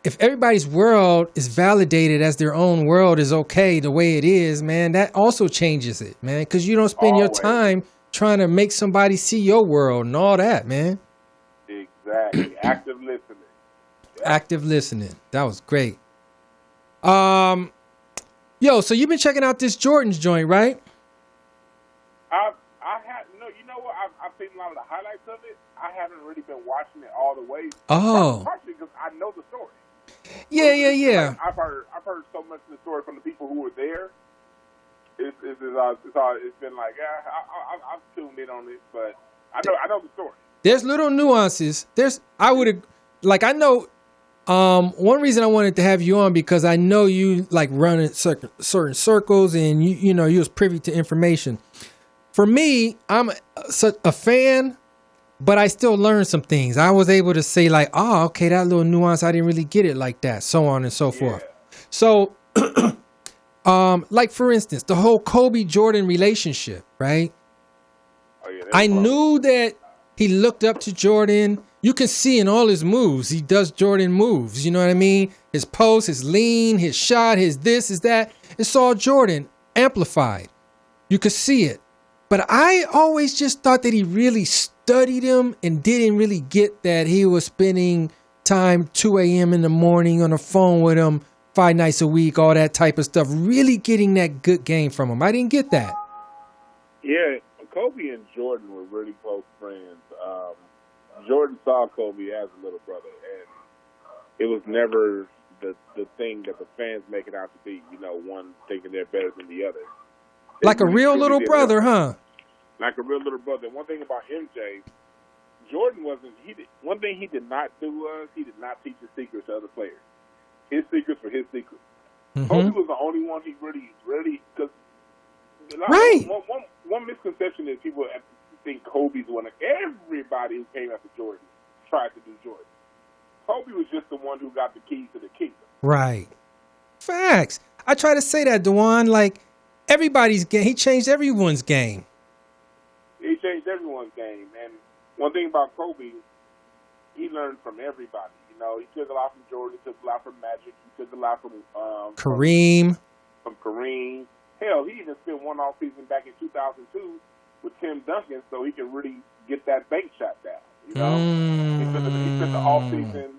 S3: if everybody's world is validated as their own world is okay the way it is, man, that also changes it, man. Because you don't spend your time trying to make somebody see your world and all that, man.
S5: Exactly. Active listening. Yeah.
S3: Active listening. That was great. Yo, so you've been checking out this Jordan's joint, right?
S5: I've seen a lot of the highlights of it. I haven't really been watching it all the way.
S3: Oh.
S5: Partially because I know the story.
S3: Yeah.
S5: I've heard so much of the story from the people who were there. It's been like, I've tuned in on it, but I know the story.
S3: There's little nuances. One reason I wanted to have you on because I know you like run in certain circles and you know you was privy to information. For me, I'm such a fan, but I still learned some things. I was able to say like, oh, okay, that little nuance, I didn't really get it like that, so on and so forth. So, like for instance, the whole Kobe Jordan relationship, right?
S5: Oh, yeah,
S3: I knew that he looked up to Jordan. You can see in all his moves, he does Jordan moves. You know what I mean? His post, his lean, his shot, his this, his that. It's all Jordan amplified. You could see it. But I always just thought that he really studied him and didn't really get that he was spending time 2 a.m. in the morning on the phone with him 5 nights a week, all that type of stuff, really getting that good game from him. I didn't get that.
S5: Yeah, Kobe and Jordan were really close friends. Jordan saw Kobe as a little brother, and it was never the thing that the fans make it out to be, you know, one thinking they're better than the other.
S3: Like a real little brother, huh?
S5: Like a real little brother. One thing about MJ, Jordan one thing he did not do was he did not teach his secrets to other players. His secrets were his secrets.
S3: Mm-hmm.
S5: Kobe was the only one he really, because
S3: right.
S5: One misconception is people think Kobe's one of everybody who came after Jordan tried to do Jordan. Kobe was just the one who got the keys to the kingdom. Right.
S3: Facts. I try to say that, Dewan, like everybody's game. He changed everyone's game.
S5: He changed everyone's game. And one thing about Kobe, he learned from everybody. You know, he took a lot from Jordan, he took a lot from Magic, he took a lot from
S3: Kareem.
S5: From Kareem. Hell, he even spent one off season back in 2002 with Tim Duncan so he could really get that bank shot down. You know, he spent the off season,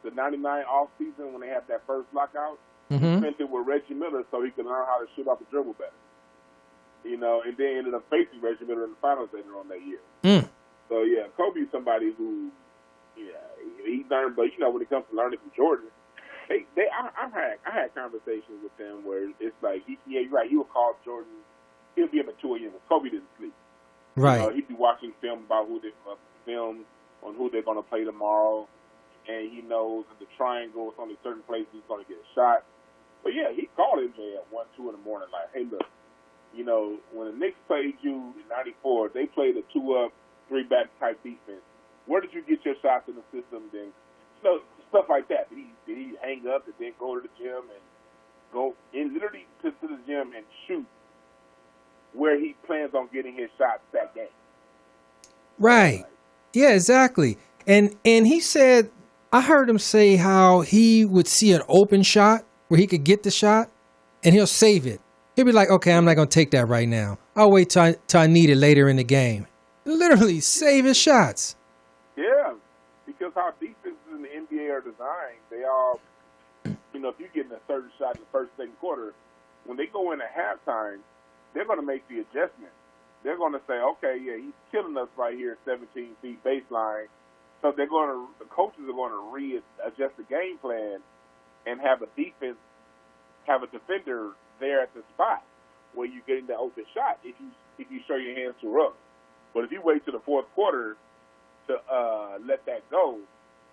S5: the '99 off season when they had that first lockout.
S3: Mm-hmm.
S5: He spent it with Reggie Miller so he could learn how to shoot off the dribble better. You know, and then ended up facing Reggie Miller in the finals later on that year.
S3: Mm.
S5: So yeah, Kobe's somebody who he learned. But when it comes to learning from Jordan, I had conversations with them where it's like, you're right. He would call Jordan. He'll be up at 2 a.m. Kobe didn't sleep.
S3: Right.
S5: He'd be watching film about film on who they're going to play tomorrow, and he knows in the triangle, it's only certain places he's going to get a shot. But yeah, he called MJ at 1, 2 in the morning, like, hey, look, when the Knicks played you in '94, they played a 2-up, 3-back type defense. Where did you get your shots in the system? Then stuff like that. Did he hang up and then go to the gym and go in literally to the gym and shoot where he plans on getting his shots that game?
S3: Right. Yeah, exactly. And he said, I heard him say how he would see an open shot where he could get the shot and he'll save it. He'll be like, okay, I'm not going to take that right now. I'll wait till I need it later in the game. Literally save his shots.
S5: Yeah, because how defenses in the NBA are designed, they all, if you're getting a certain shot in the first, second quarter, when they go in at halftime, they're going to make the adjustment. They're going to say, okay, yeah, he's killing us right here at 17 feet baseline. So the coaches are going to readjust the game plan and have a defender there at the spot where you're getting the open shot if you show your hands too rough. But if you wait to the fourth quarter to let that go,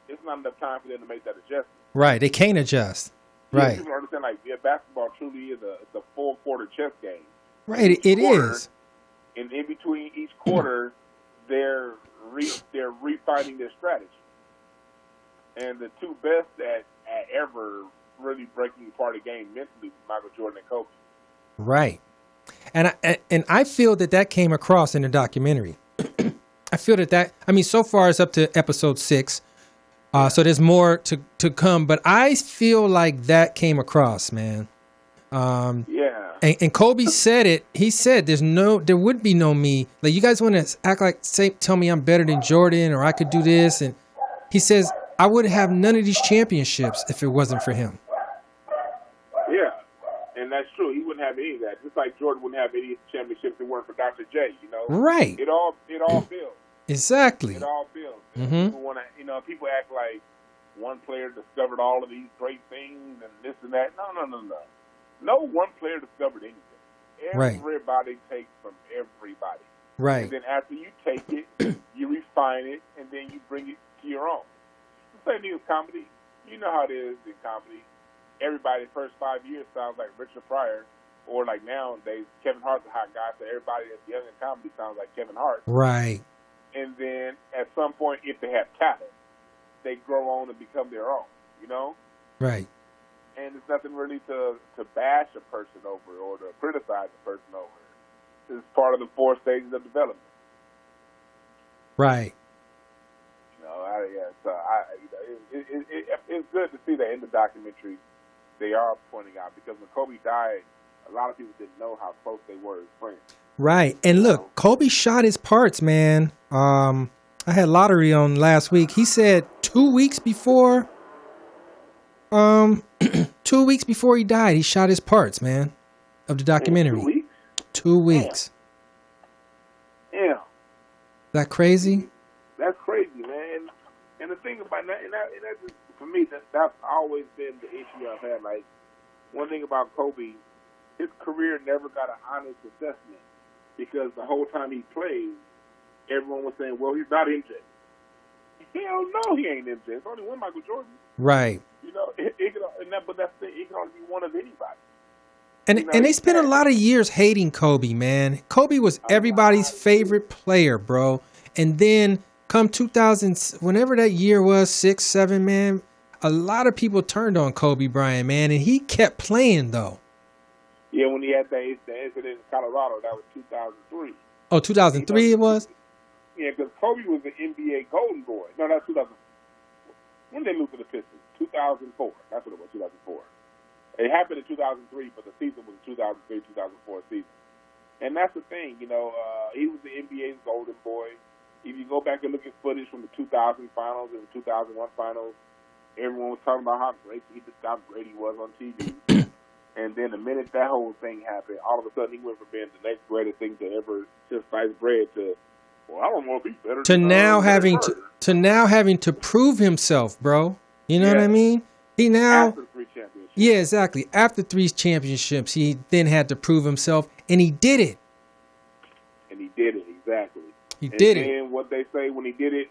S5: it's not enough time for them to make that adjustment. Right,
S3: they can't adjust. Right.
S5: People understand, basketball truly is a full-quarter chess game.
S3: Right, it is.
S5: And in between each quarter, they're refining their strategy. And the two best at ever really breaking apart a game mentally, Michael Jordan and Kobe.
S3: Right. And I feel that came across in the documentary. I feel that so far it's up to episode 6. So there's more to come, but I feel like that came across, man.
S5: Yeah.
S3: And Kobe said it. He said there would be no me. Like, you guys want to act like, tell me I'm better than Jordan or I could do this. And he says, I would have none of these championships if it wasn't for him.
S5: Yeah. And that's true. He wouldn't have any of that. Just like Jordan wouldn't have any of the championships if it weren't for Dr. J,
S3: Right.
S5: It all builds.
S3: Exactly.
S5: It all builds.
S3: Mm-hmm.
S5: People want to, people act like one player discovered all of these great things and this and that. No. No one player discovered anything. Everybody takes from everybody.
S3: Right.
S5: And then after you take it, you refine it, and then you bring it to your own. The same thing with comedy. You know how it is in comedy. Everybody, the first 5 years sounds like Richard Pryor, or like nowadays, Kevin Hart's a hot guy, so everybody that's young in comedy sounds like Kevin Hart.
S3: Right.
S5: And then at some point, if they have talent, they grow on and become their own,
S3: Right.
S5: And it's nothing really to bash a person over or to criticize a person over. It's part of the 4 stages of development.
S3: Right.
S5: It's good to see that in the documentary they are pointing out, because when Kobe died, a lot of people didn't know how close they were as friends.
S3: Right. And look, Kobe shot his parts, man. I had Lottery on last week. He said 2 weeks before 2 weeks before he died, he shot his parts, man, of the documentary.
S5: 2 weeks?
S3: 2 weeks.
S5: Yeah.
S3: Is that crazy?
S5: That's crazy, man. And the thing about that, and that just, for me, that's always been the issue I've had. Like, one thing about Kobe, his career never got an honest assessment, because the whole time he played, everyone was saying, well, he's not MJ. Hell no, he ain't MJ. It's only one Michael Jordan.
S3: Right.
S5: But that's the thing. It can only be one of anybody.
S3: And they spent a lot of years hating Kobe, man. Kobe was everybody's favorite player, bro. And then come 2000, whenever that year was, 6, 7, man, a lot of people turned on Kobe Bryant, man. And he kept playing, though.
S5: Yeah, when he had the incident in Colorado, that was 2003.
S3: Oh, 2003 it was?
S5: Yeah, because Kobe was the NBA Golden Boy. No, that's 2000. When did they lose to the Pistons? 2004. That's what it was, 2004. It happened in 2003, but the season was 2003-2004 season. And that's the thing, he was the NBA's Golden Boy. If you go back and look at footage from the 2000 finals and the 2001 finals, everyone was talking about how great he was on TV. And then the minute that whole thing happened, all of a sudden he went from being the next greatest thing to ever just slice bread to well, I don't know if he's better
S3: to
S5: than
S3: now having to prove himself, bro. You know what I mean? He now
S5: after 3 championships.
S3: Yeah, exactly. After 3 championships, he then had to prove himself, and he did it.
S5: And he did it, exactly.
S3: He did it.
S5: And what they say when he did it,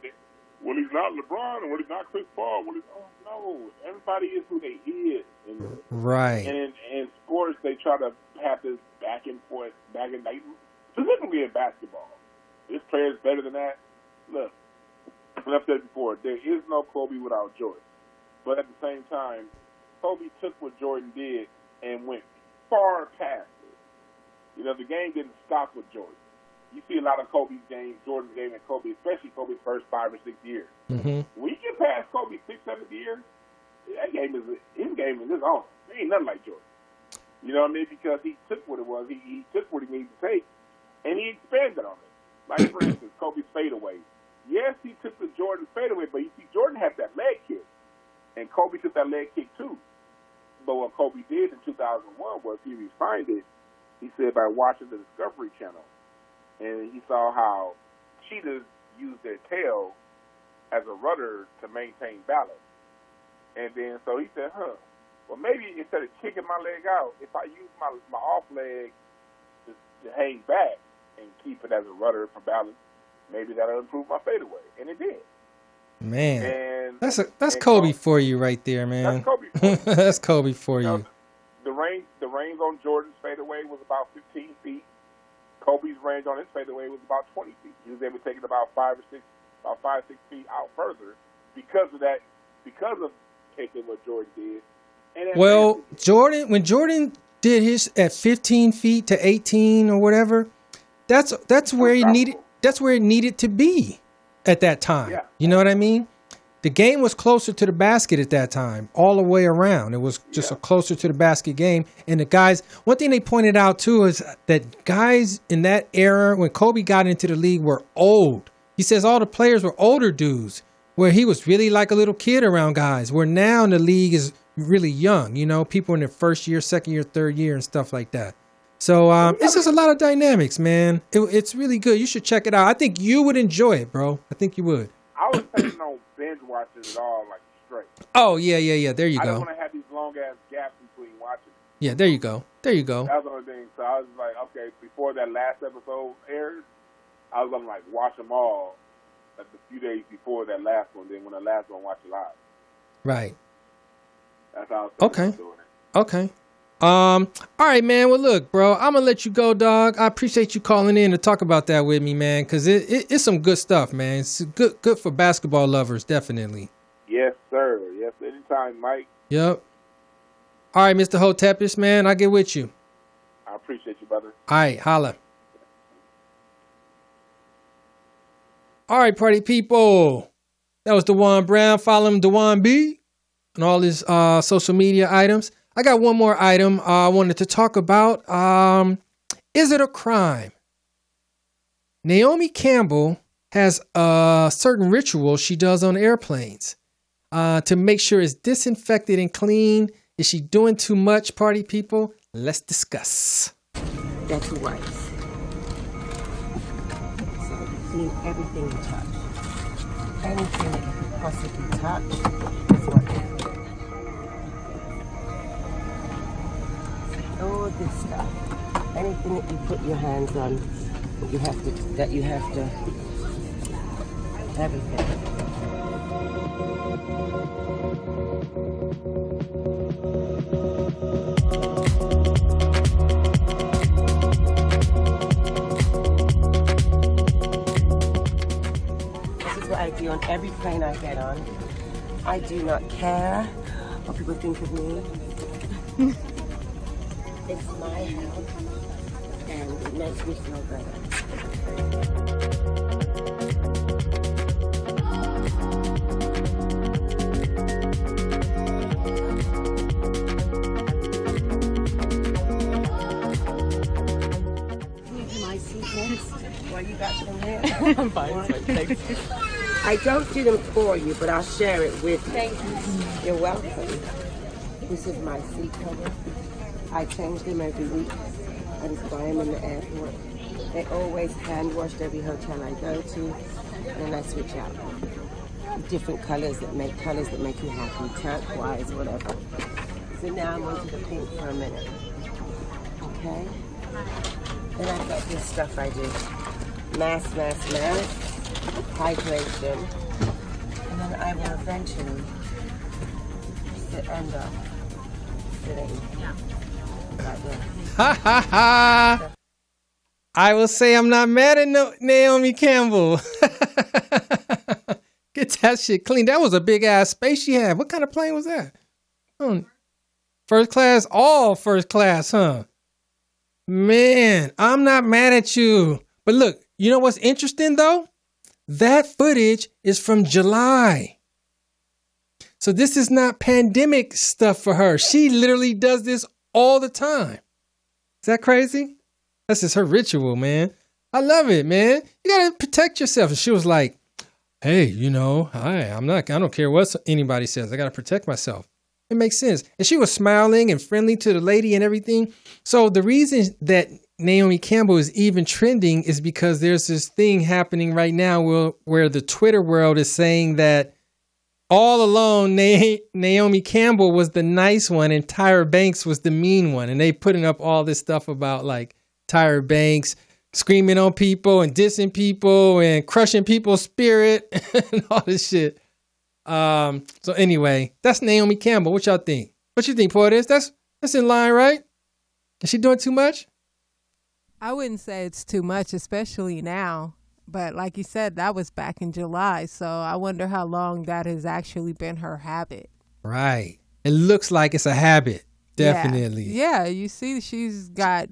S5: well, he's not LeBron, and well, he's not Chris Paul. Well, no, everybody is who they is. And,
S3: right.
S5: And in sports, they try to have this back and forth, specifically in basketball. This player is better than that. Look, I've said it before, there is no Kobe without Jordan. But at the same time, Kobe took what Jordan did and went far past it. You know, the game didn't stop with Jordan. You see a lot of Kobe's games, Jordan's game, and Kobe, especially Kobe's first 5 or 6 years.
S3: Mm-hmm.
S5: When you get past Kobe's 6th, 7th year, his game is his own. There ain't nothing like Jordan. You know what I mean? Because he took what it was. He took what he needed to take, and he expanded on it. Like, for instance, Kobe's fadeaway. Yes, he took the Jordan fadeaway, but you see, Jordan had that leg kick, and Kobe took that leg kick too. But what Kobe did in 2001 was he refined it, he said, by watching the Discovery Channel. And he saw how cheetahs use their tail as a rudder to maintain balance. And then, so he said, well, maybe instead of kicking my leg out, if I use my off leg to hang back and keep it as a rudder for balance, maybe that'll improve my fadeaway. And it did.
S3: Man, that's Kobe for you right there, man.
S5: That's Kobe.
S3: That's Kobe for you.
S5: Now, the range on Jordan's fadeaway was about 15 feet. Kobe's range on his fadeaway was about 20 feet. He was able to take it about 5 or 6 feet out further because of taking what Jordan did. And
S3: well, when Jordan did his at 15 feet to 18 or whatever, that's where he needed. That's where it needed to be at that time.
S5: Yeah.
S3: You know what I mean? The game was closer to the basket at that time, all the way around. It was just a closer to the basket game. And the guys, one thing they pointed out too is that guys in that era, when Kobe got into the league, were old. He says all the players were older dudes, where he was really like a little kid around guys, where now in the league is really young, you know, people in their first year, second year, third year and stuff like that. So it's just a lot of dynamics, man. It's really good. You should check it out. I think you would enjoy it, bro. I think you would.
S5: I was planning on binge watching it all like straight.
S3: Oh, yeah. There you go.
S5: I don't want to have these long-ass gaps between watching.
S3: Yeah, there you go.
S5: That was the only thing. So I was like, okay, before that last episode aired, I was going to, like, watch them all like a few days before that last one. Then when the last one, watch it live.
S3: Right.
S5: That's how I was doing it.
S3: Okay. All right, man. Well, look, bro, I'm gonna let you go, dog. I appreciate you calling in to talk about that with me, man, because it's some good stuff, man. It's good for basketball lovers, definitely.
S5: Yes, sir. Yes, anytime, Mike.
S3: Yep. All right, Mr. Hotepis, man, I'll get with you.
S5: I appreciate you, brother.
S3: All right, holla. All right, party people. That was DeJuan Brown. Follow him, DeJuan B, and all his social media items. I got one more item I wanted to talk about. Is it a crime? Naomi Campbell has a certain ritual she does on airplanes to make sure it's disinfected and clean. Is she doing too much, party people? Let's discuss.
S6: That's wipes. So clean everything you touch. Anything that you can possibly touch is what you do. All this stuff, anything that you put your hands on, you have to, everything. This is what I do on every plane I get on. I do not care what people think of me. It's my house, and it makes me feel better. My seatmates, while you got them there? I'm fine, thanks. I don't do them for you, but I'll share it with you. Thank you. You're welcome. This is my seat cover. I change them every week. I just buy them in the airport. They always hand washed every hotel I go to, and then I switch out. Different colors that make you happy, turquoise, whatever. So now I'm onto the pink for a minute. Okay? Then I've got this stuff I do. Mask, hydration, and then I will eventually end up sitting like this.
S3: Ha ha ha! I will say I'm not mad at Naomi Campbell. Get that shit clean. That was a big ass space she had. What kind of plane was that? First class, all first class, huh? Man, I'm not mad at you. But look, you know what's interesting though? That footage is from July. So this is not pandemic stuff for her. She literally does this all the time. Is that crazy? That's just her ritual, man. I love it, man. You gotta protect yourself. And she was like, hey, you know, I don't care what anybody says. I gotta protect myself. It makes sense. And she was smiling and friendly to the lady and everything. So the reason that Naomi Campbell is even trending is because there's this thing happening right now where the Twitter world is saying that all along Naomi Campbell was the nice one and Tyra Banks was the mean one. And they putting up all this stuff about like Tyra Banks screaming on people and dissing people and crushing people's spirit and all this shit. So anyway, that's Naomi Campbell. What y'all think? What you think, Portis? That's in line, right? Is she doing too much?
S1: I wouldn't say it's too much, especially now. But like you said, that was back in July. So I wonder how long that has actually been her habit.
S3: Right. It looks like it's a habit. Definitely.
S1: Yeah, you see she's got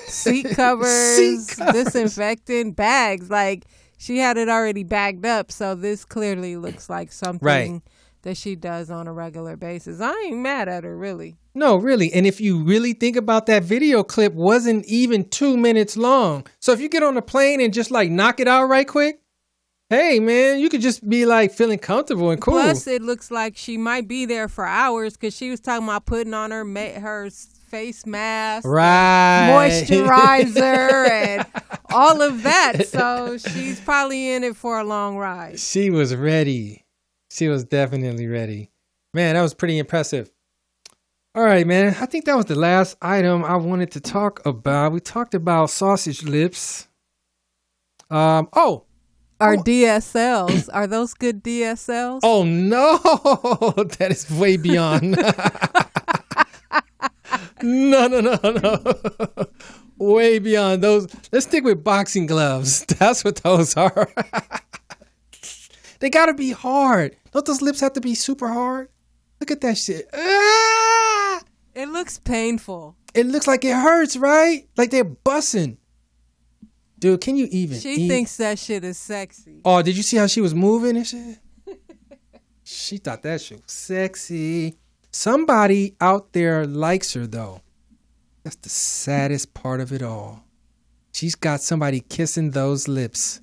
S1: seat covers, disinfectant, bags. Like she had it already bagged up. So this clearly looks like something that she does on a regular basis. I ain't mad at her, really.
S3: No, really. And if you really think about that video clip, wasn't even 2 minutes long. So if you get on a plane and just like knock it out right quick, hey, man, you could just be like feeling comfortable and cool.
S1: Plus, it looks like she might be there for hours because she was talking about putting on her face mask, moisturizer, and all of that. So she's probably in it for a long ride.
S3: She was ready. She was definitely ready. Man, that was pretty impressive. All right, man. I think that was the last item I wanted to talk about. We talked about sausage lips.
S1: Our DSLs. Are those good DSLs?
S3: Oh, no. That is way beyond. No. Way beyond those. Let's stick with boxing gloves. That's what those are. They got to be hard. Don't those lips have to be super hard? Look at that shit. Ah!
S1: It looks painful.
S3: It looks like it hurts, right? Like they're busting. Dude, can you even
S1: She thinks that shit is sexy.
S3: Oh, did you see how she was moving and shit? She thought that shit was sexy. Somebody out there likes her, though. That's the saddest part of it all. She's got somebody kissing those lips.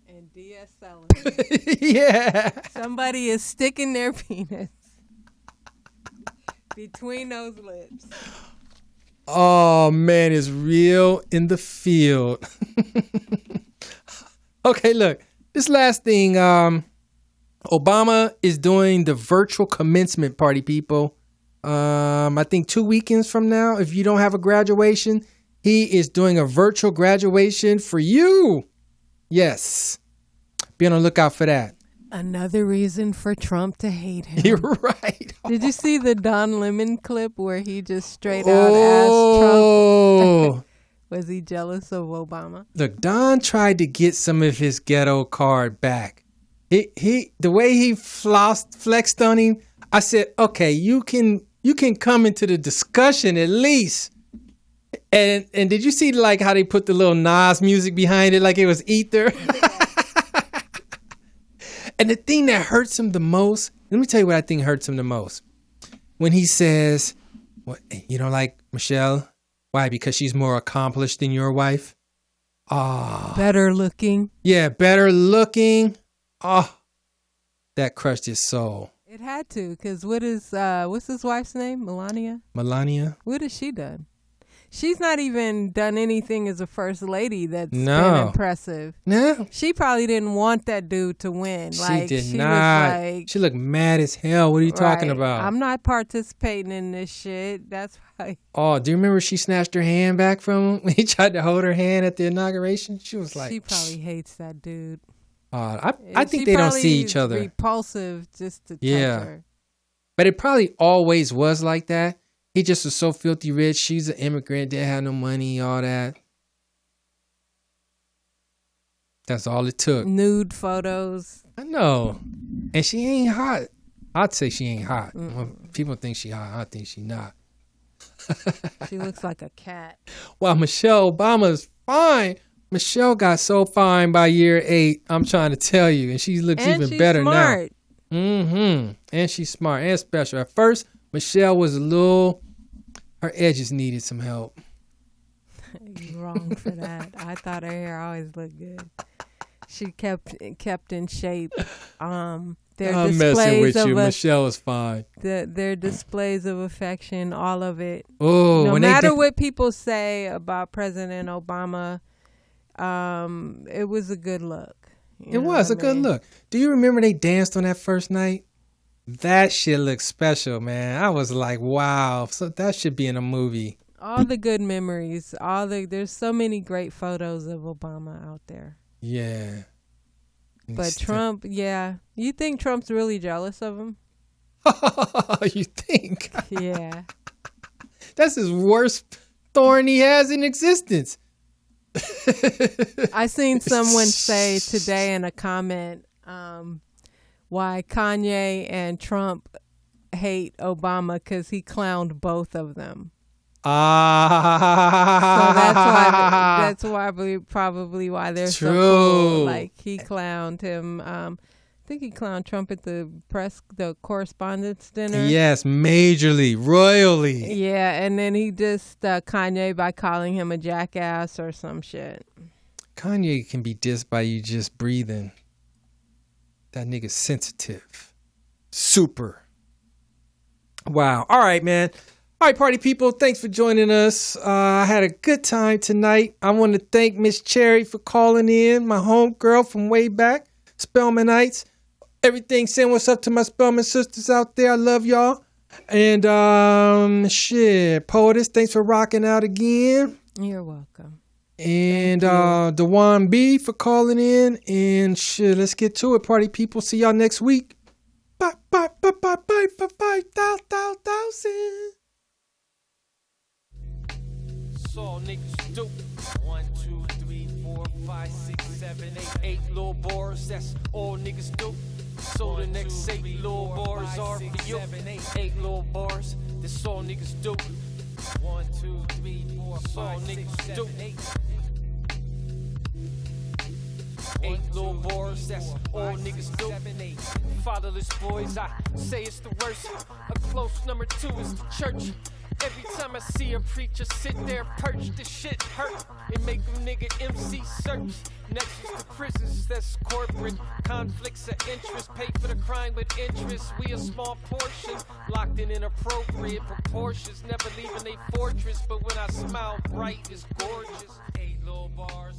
S1: And DSLing.
S3: Yeah.
S1: Somebody is sticking their penis between those lips.
S3: Oh, man, it's real in the field. Okay, look. This last thing, Obama is doing the virtual commencement party, people. I think 2 weekends from now, if you don't have a graduation, he is doing a virtual graduation for you. Yes. Be on the lookout for that.
S1: Another reason for Trump to hate him.
S3: You're right.
S1: Did you see the Don Lemon clip where he just straight out asked Trump? Was he jealous of Obama?
S3: Look, Don tried to get some of his ghetto card back. He the way he flexed on him, I said, okay, you can come into the discussion at least. And did you see like how they put the little Nas music behind it like it was ether? And the thing that hurts him the most, let me tell you what I think hurts him the most. When he says, "What, you don't like Michelle? Why? Because she's more accomplished than your wife?" Ah,
S1: better looking.
S3: Yeah, better looking. Oh, that crushed his soul.
S1: It had to, because what's his wife's name? Melania?
S3: Melania?
S1: What has she done? She's not even done anything as a first lady that's been impressive.
S3: No.
S1: She probably didn't want that dude to win.
S3: She did not. Was like, she looked mad as hell. What are you talking about?
S1: I'm not participating in this shit. That's right.
S3: Oh, do you remember she snatched her hand back from him when he tried to hold her hand at the inauguration? She was like...
S1: She probably hates that dude.
S3: I think they don't see each other.
S1: Repulsive just to touch her.
S3: But it probably always was like that. He just was so filthy rich. She's an immigrant. Didn't have no money, all that. That's all it took.
S1: Nude photos.
S3: I know. And she ain't hot. I'd say she ain't hot. When people think she hot, I think she not.
S1: She looks like a cat.
S3: Wow, Michelle Obama's fine. Michelle got so fine by year 8. I'm trying to tell you. And she looks even better
S1: smart.
S3: now. Mm-hmm. And she's smart and special. At first, Michelle was her edges needed some help.
S1: You're wrong for that. I thought her hair always looked good. She kept in shape. I'm
S3: messing with you. Michelle is fine.
S1: Their displays of affection, all of it.
S3: Oh,
S1: no matter what people say about President Obama, it was a good look.
S3: It was a good look. Do you remember they danced on that first night? That shit looks special, man. I was like, wow. So that should be in a movie.
S1: All the good memories. There's so many great photos of Obama out there.
S3: Yeah.
S1: But Trump, You think Trump's really jealous of him?
S3: You think?
S1: Yeah.
S3: That's his worst thorn he has in existence.
S1: I seen someone say today in a comment, why Kanye and Trump hate Obama because he clowned both of them. So that's probably why they're so cool. Like he clowned him. I think he clowned Trump at the correspondence dinner.
S3: Yes, majorly, royally.
S1: Yeah, and then he dissed Kanye by calling him a jackass or some shit.
S3: Kanye can be dissed by you just breathing. That nigga's sensitive. Super. Wow. All right, man. All right, party people. Thanks for joining us. I had a good time tonight. I want to thank Miss Cherry for calling in, my homegirl from way back, Spellmanites. Everything, send what's up to my Spellman sisters out there. I love y'all. And Poetess, thanks for rocking out again.
S1: You're welcome.
S3: And Dewan B for calling in. And let's get to it, party people. See y'all next week. Bye, 5,000.
S2: All niggas do 1, 2, 3, 4, 5, 6, 7, 8 little bars. That's all niggas do. So the next 8 little bars are for you. 8 little bars. That's all niggas do. 1, 2, 3, 4, 5, 6, 7, 8 little bars. That's all niggas do. Fatherless boys, I say it's the worst. A close number 2 is the church. Every time I see a preacher sit there perched, this shit hurt. It make a nigga MC search. Next is the prisons, that's corporate. Conflicts of interest, pay for the crime with interest. We a small portion, locked in inappropriate proportions. Never leaving a fortress, but when I smile bright, it's gorgeous. 8 little bars.